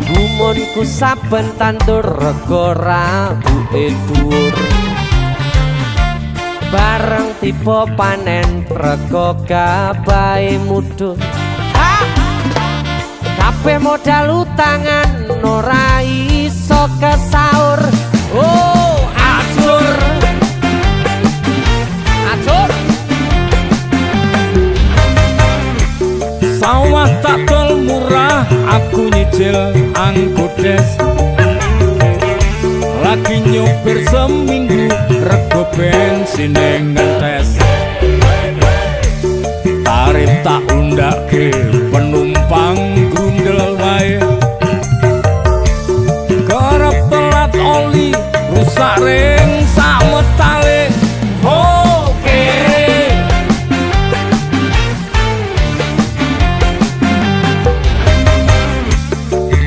gumunku saben tandur rega rabuke dhuwur bareng tiba panen rega gabahe mudhun kabeh modal utangan ora iso kesaur oh acur acur
sawah tak tol murah aku nyicil angkudes lagi nyopir seminggu rego bensin ngentes tarif tak undake penumpang grundel wae kerep telat oli rusak ring sametale oke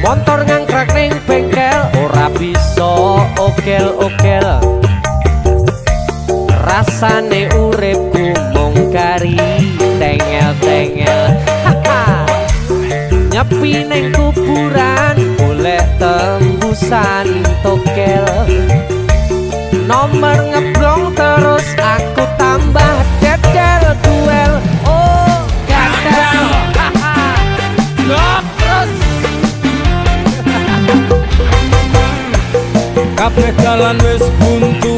motor ngangkrak ning bengkel ora bisa okel-okel rasane uripku mung kari tengel-tengel nyepi ning kuburan golek tembusan tokel nomor ngeblong terus aku tambah dedel duel oh gadal terus
kabeh jalan wis buntu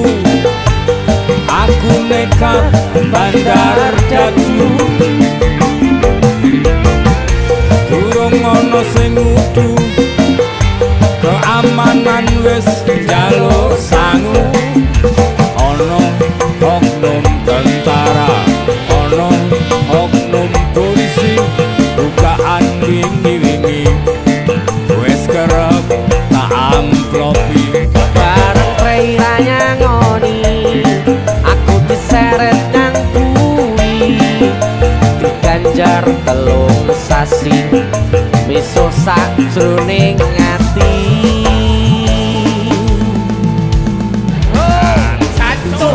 aku nekat bandar dadu durung ana sing ngudu keamanan wis njaluk sangu ana oknum tentara ana oknum polisi bukaan wingi-wingi wis kerep tak amplopi
bareng preiranya ngoni aku diseret nang bui diganjar telung sasi miso sakjroning ati
Santo.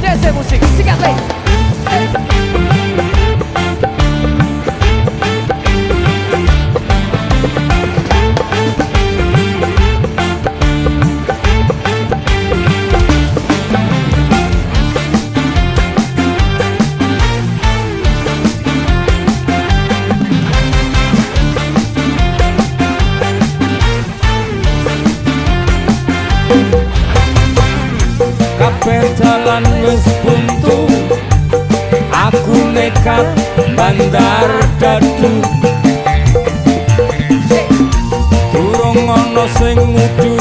DC Musik, sikat leh.
kabeh jalan wis buntu aku nekat bandar dadu durung ana sing ngudu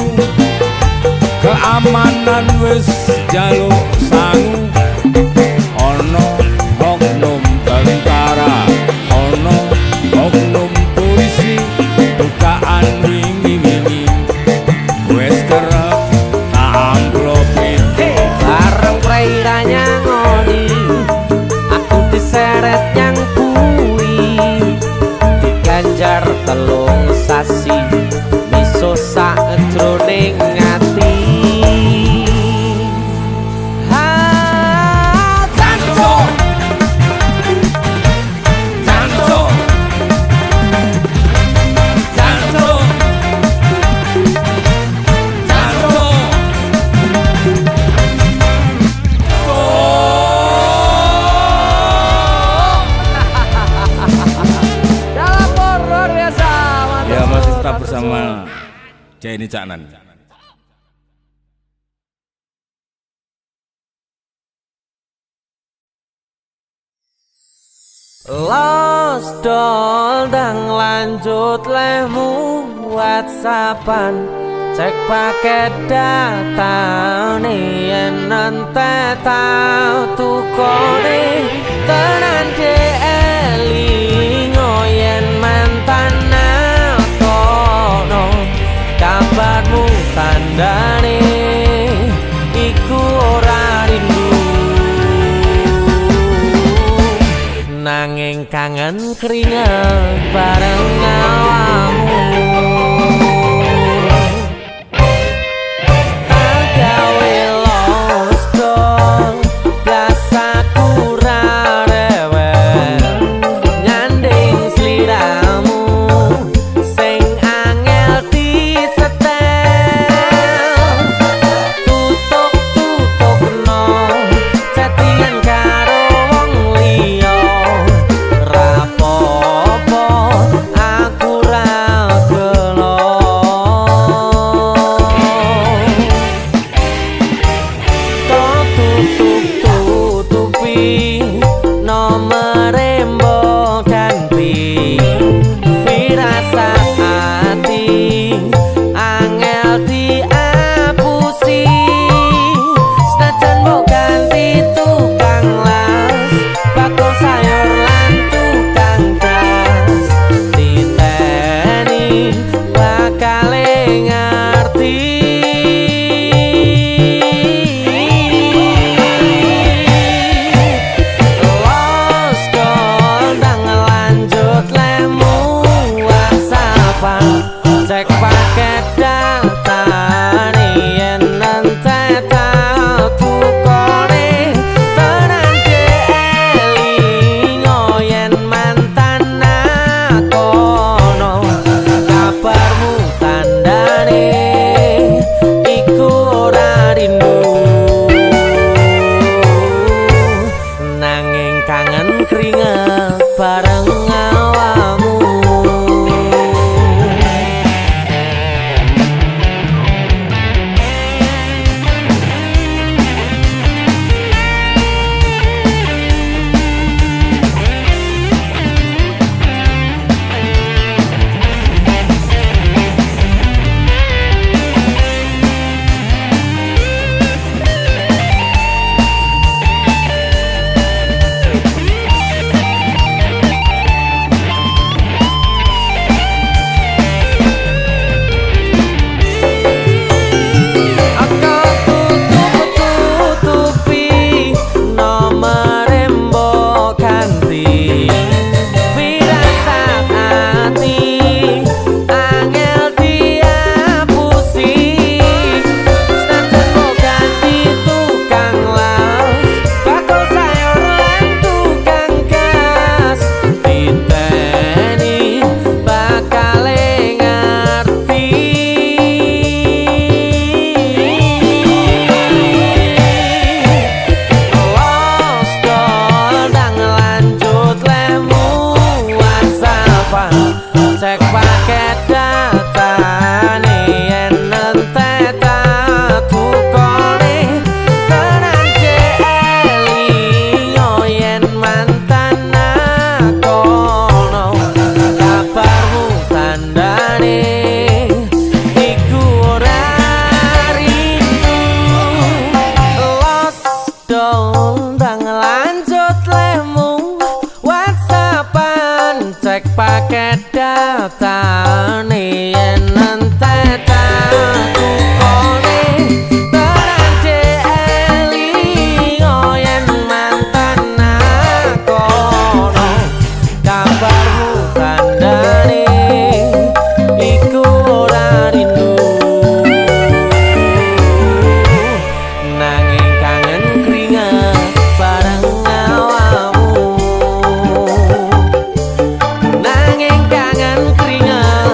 keamanan wis njaluk sangu ana oknum tentara ana oknum polisi bukaan wingi-wingi wis kerep tak amplopi
bareng preiranya ngoni aku diseret nyang bui diganjar telung sasi miso sakjroning ati
Santo. Santo. Santo. Santo.
Dalam luar biasa. Mantap.
ya masih tetap bersama Jenny Caknan.
Los dol dang lanjut lemu WhatsAppan cek paket data nih yen nante tau tukone tenan DL
kangen keringet bareng awakmu. Agawe los dong blasaku ra rewel nyanding sliramu sing angel disetel tutuk-tutukno chattingan karo wong liya rapopo aku ra gelo tutup-tutupi nomere mbok ganti firasat ati angel diapusi senajan mbok ganti tukang las bakul sayur lan tukang gas diteni bakale ngerti. Los kondang lanjut lemu WhatsAppan cek paket data yen nanti tatu kone tenan elingo yen mantan nakono kabarmu tandane iku ora rindu nanging kangen keringet bareng awakmu. Tutup-tutupi nomere mbok ganti firasat ati angel diapusi senajan mbok ganti tukang las bakul sayur lan tukang gas diteni bakale ngerti. Los kondang lanjut lemu WhatsAppan cek paket data yen nanti tatu kone tenan elingo yen mantan nakono kabarmu tandane iku ora rindu. Los kondang lanjut lemu WhatsAppan cek paket data yen nanti tatu kone tenan elingo yen mantan nakono kabarmu tandane iku ora rindu nanging kangen keringet bareng awakmu nanging kangen keringet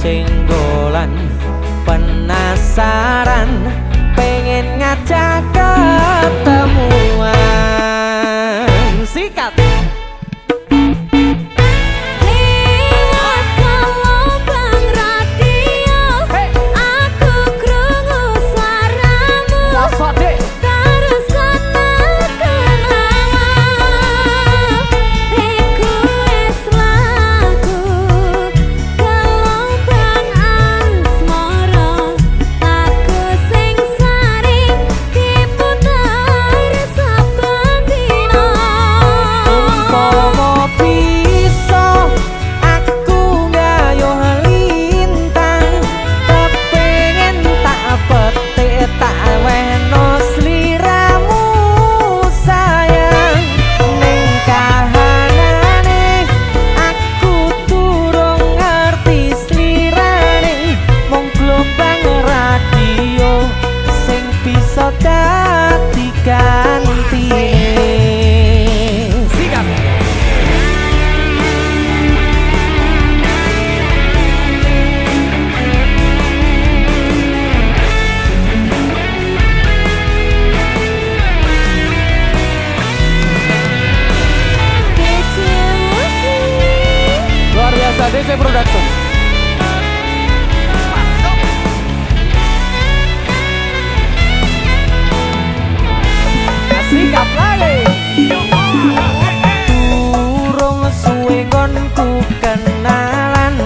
senggolan penasaran pengen ngajak ketemuan sikat
DC Production. Sikap lagi.
Durung suwe nggonku kenalan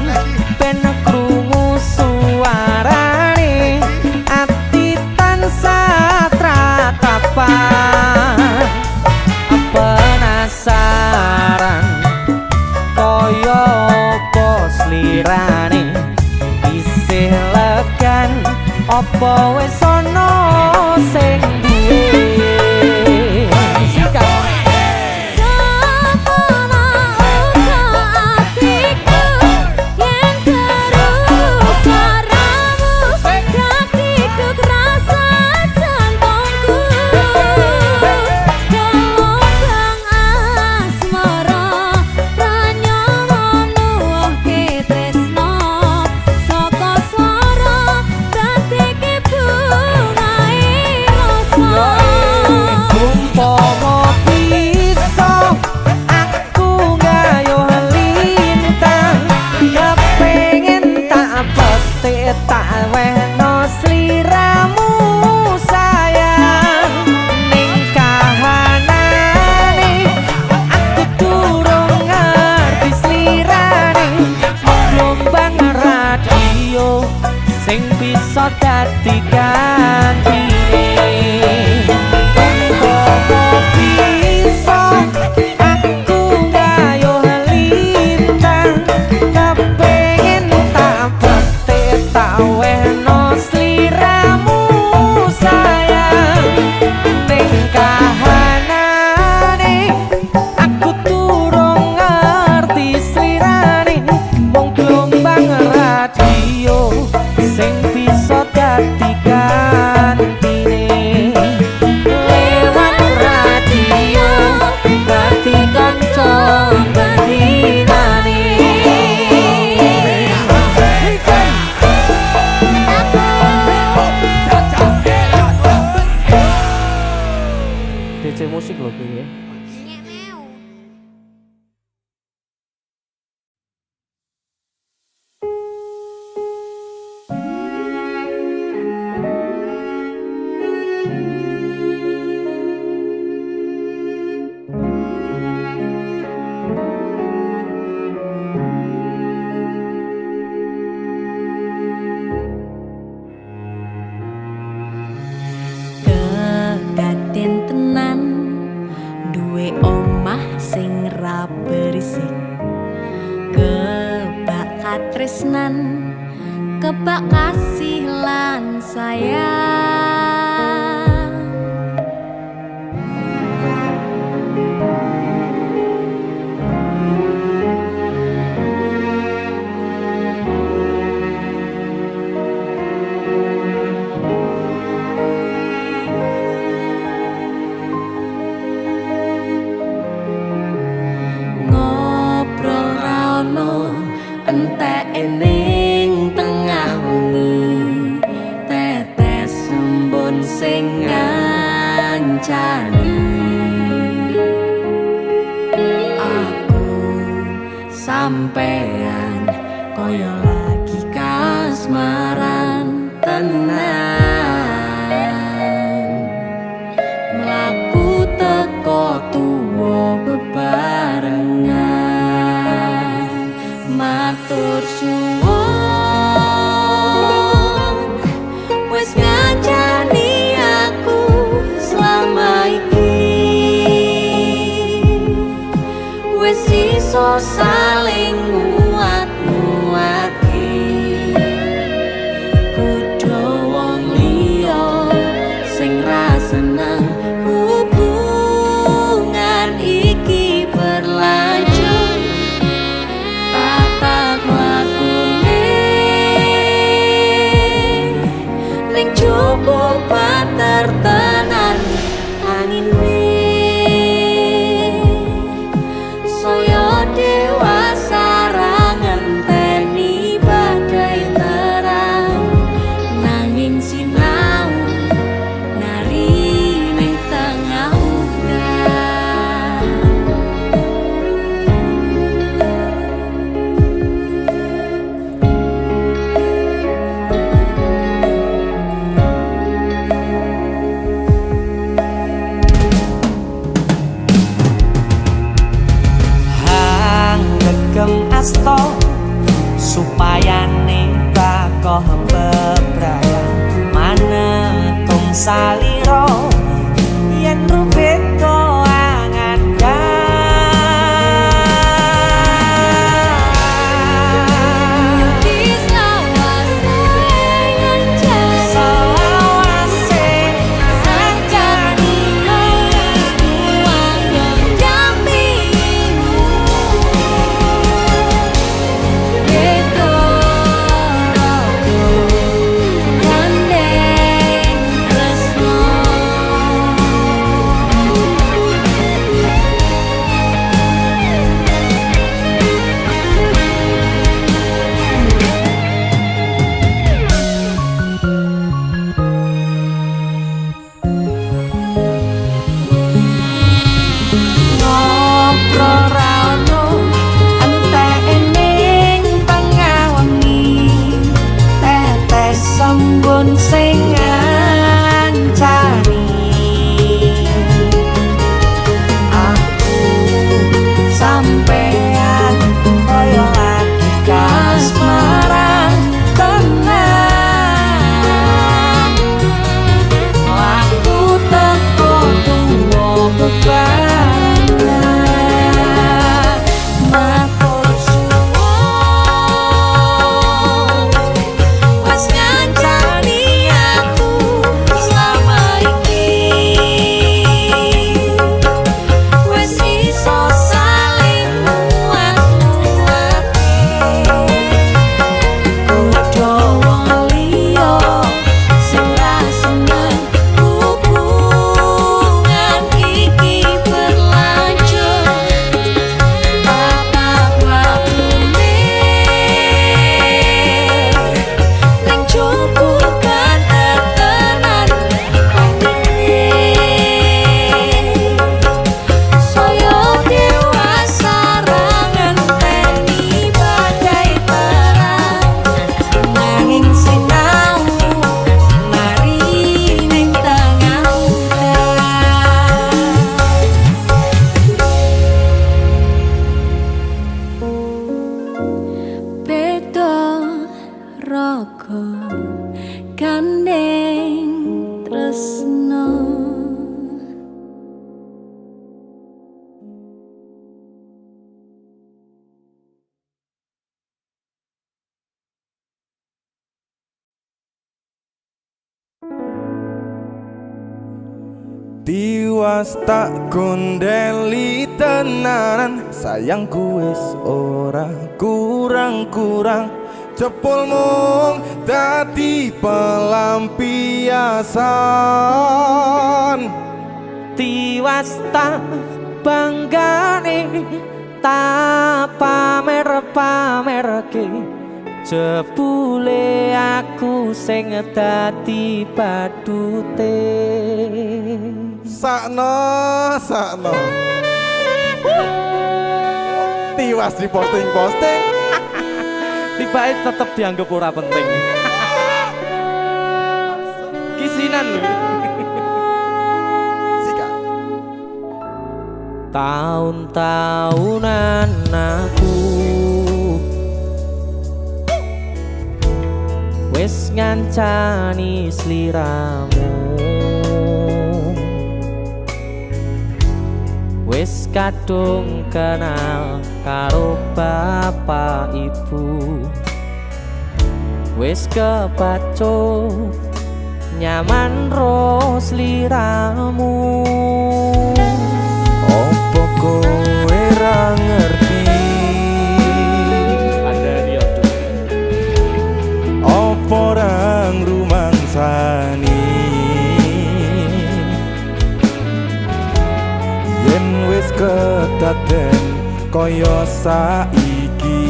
ben krungu suarane ati tansah tratapan penasaran koyo lirane isih legan apa wis ana sing duwe sikap sing bisa dadi gantine kok bisa aku gayuh lintang kepengin tak petik tak wehno sliramu sayang ning kahanane aku durung ngerti slirane wong gelombang radio sing bisa dadi gantine lewat radio dadi kanca bandinane
DC musik lho piye.
Kedaden tenan duwe omah sing ra berisik kebak katresnan kebak kasih lan sayang entek ning
sampean koyo lagi kasmaran tenan mlaku teko tuwa bebarengan matur suwun wis ngancani aku selama iki wis iso saling nguat-nguatke kudu wong liya sing ra seneng hubungan iki berlanjut tata lakune ning jupuk patertenan angine saya dewasa ra ngenteni badai terang nanging sinau nari ning tengah udan Gem asto supaya nembako bebrayang manetung saliro yen rupit koangan sembun sing ngancani aku sampean koyo lagi kasmaran tenan laku teko tuwa bebarengan matur suwun wis ngancani aku selama iki wis iso saling nguat-nguatke kudu wong liya sing ra seneng hubungan iki berlanjut tatap lakune ning jupuk patertenan angine saya dewasa ra ngenteni badai terang nanging sinau mari ning tengah udan beda raga gandeng tresno
Tiwas tak gondeli tenanan sayangku wis ora kurang-kurang jebul mung dadi pelampiasan
tiwas tak banggane tak pamer-pamerke jebule aku sing dadi padute
sakno tiwas di posting-posting.
Tiba tetap dianggap ora penting. Kisinan lho.
Sikat.
Tahun-tahunan aku wis ngancani sliramu, wis kadung kenal karo bapak ibu, wis kepacut nyaman ro sliramu.
Opo kowe ra ngerti?
Ada dia tuh.
Opo ra ngrumangsani? Yen wis kedaden kaya saiki,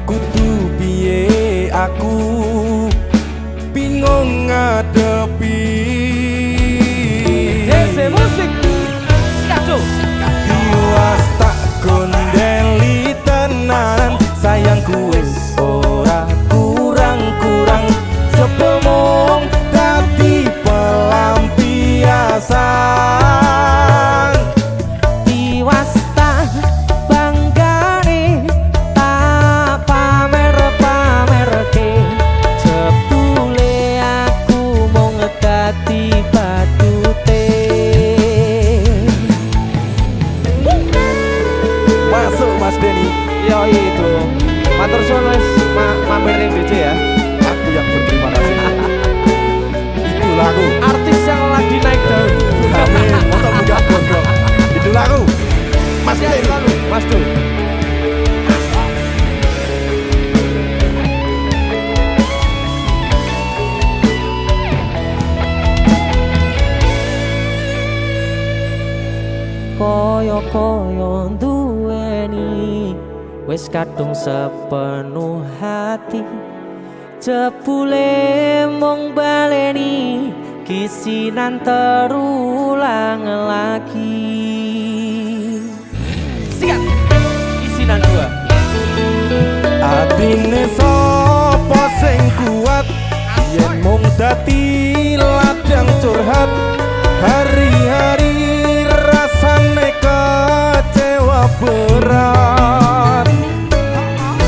kudu piye aku bingung ngadepi.
Dese musik. Sikado.
Tiwas tak gondeli tenan, sayangku wis ora kurang-kurang, sepemong dadi pelampiasan.
Tiwas tak banggane tak pamer-pamerke, jebule aku mung dadi badute.
Masuk Mas Denny,
Yo itu. Matur suwun wis mampir ning DJ ya.
aku yang berterima kasih. Itu lagu.
Artis yang lagi naik daun.
Amin, motor muda gondrong. Itu lagu. Mas
Ya,
Denny.
selalu. Mas Dul.
Koyo-koyo duweni wis kadung sepenuh hati, jebule mung baleni kisinan terulang lagi.
Sikat. Kisinan dua.
Atine sapa sing kuat, yen mung dadi ladang curhat, hari-hari rasane kecewa berat.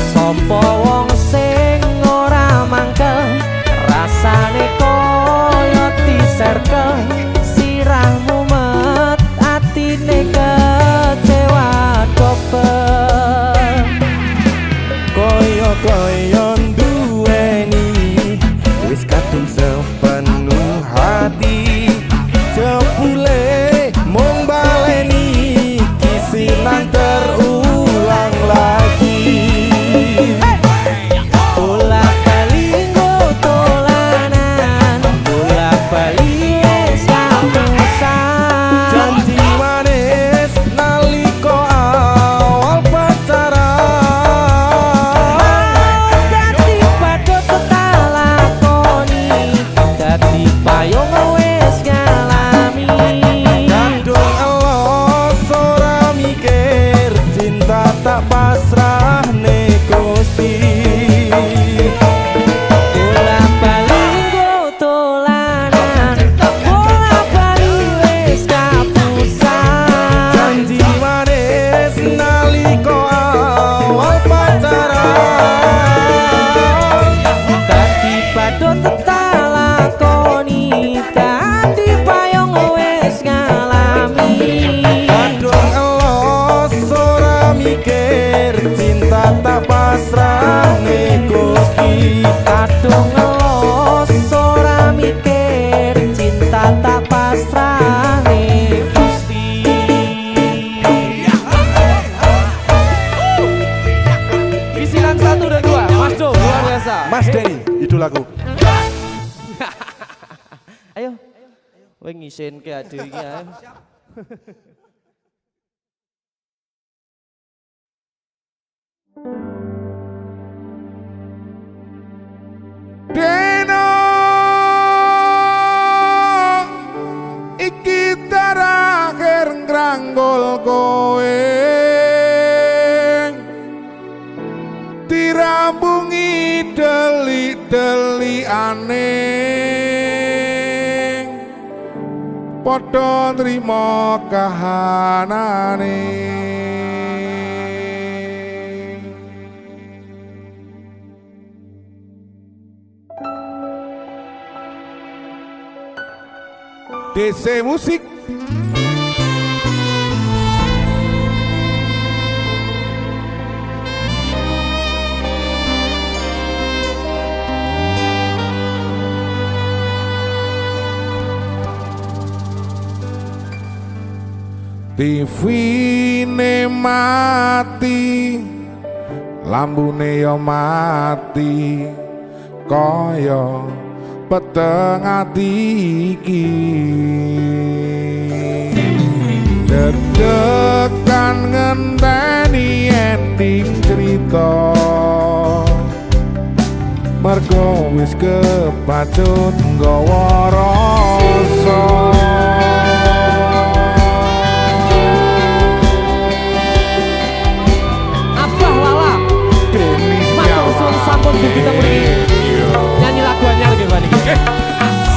Sopo wong sing ora mangkel, rasane koyo diserkel, sirahmu met atine kecewa dobel.
Koyo-koyo duweni wis kadung sepenuh hati, jebule mung baleni kisinan terulang lagi.
Bolak-balik tolanan, bolak-balik wis kapusan.
Janji manis nalika awal pacaran,
Dadi padha tak lakoni, dadi payung wis ngalami.
kadung elos ora mikir, cinta tak pasrah ne Gusti.
Bolak-balik tolanan, bolak-balik wis kapusan.
Janji manis nalika awal pacaran,
Dadi padha tak lakoni, dadi payung wis ngalami.
kadung elos ora mikir, cinta tak pasrah ne Gusti.
Kadung ngelos ora mikir, cinta tak pasrah ning Gusti.
Kisinan 1 dan 2. Mas Dul luar biasa.
Mas Denny, itu lagu.
Ayo. Kowe ngisinke ade iki ae.
Deno iki terakhir ngranggol kowe. delikane padha nrimo kahanane. DC Musik. TV ne mati, lambune yo mati, kaya peteng ati iki. Deg-degan ngenteni ending cerita, mergo wis kepacut nggawa rasa.
Sampun kita nyanyi lagu anyar gimana iki?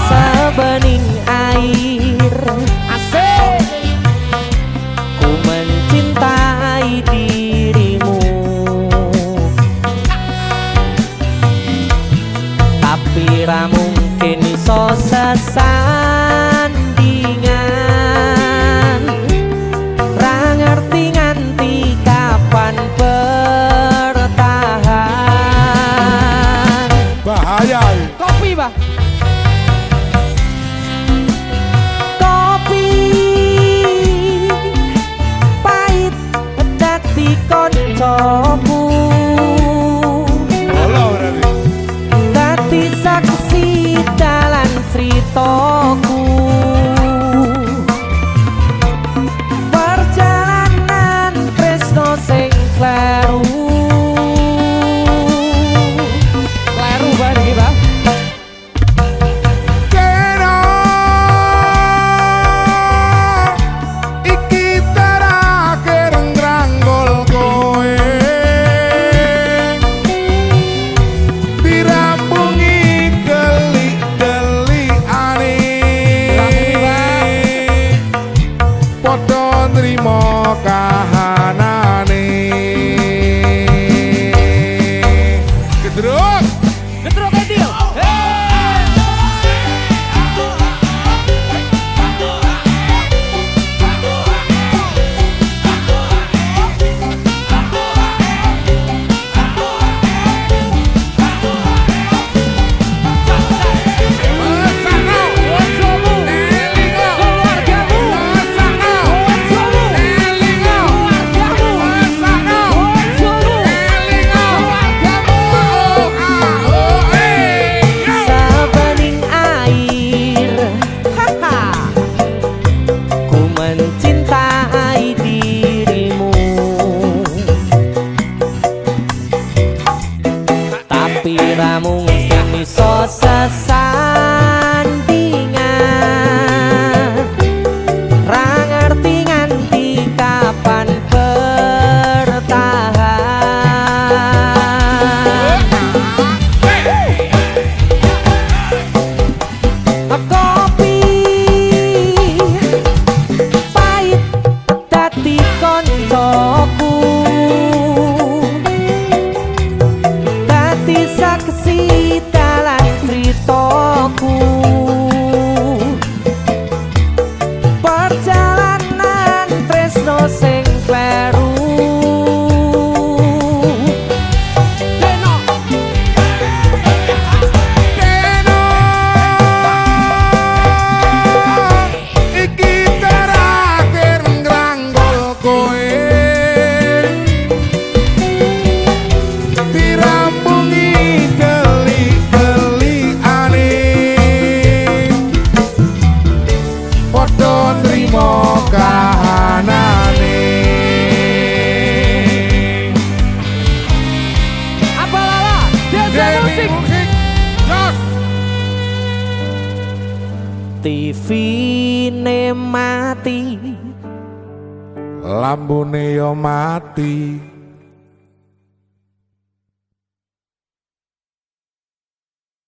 Sebening air
Asik.
ku mencintai dirimu, tapi ra mungkin iso sesandingan, ra ngerti nganti kapan
bahaya.
Kopi, Bah.
Kopi pahit dadi koncoku, dadi saksi dalan critaku, perjalanan tresno sing kleru.
TV-ne mati, lambune yo mati,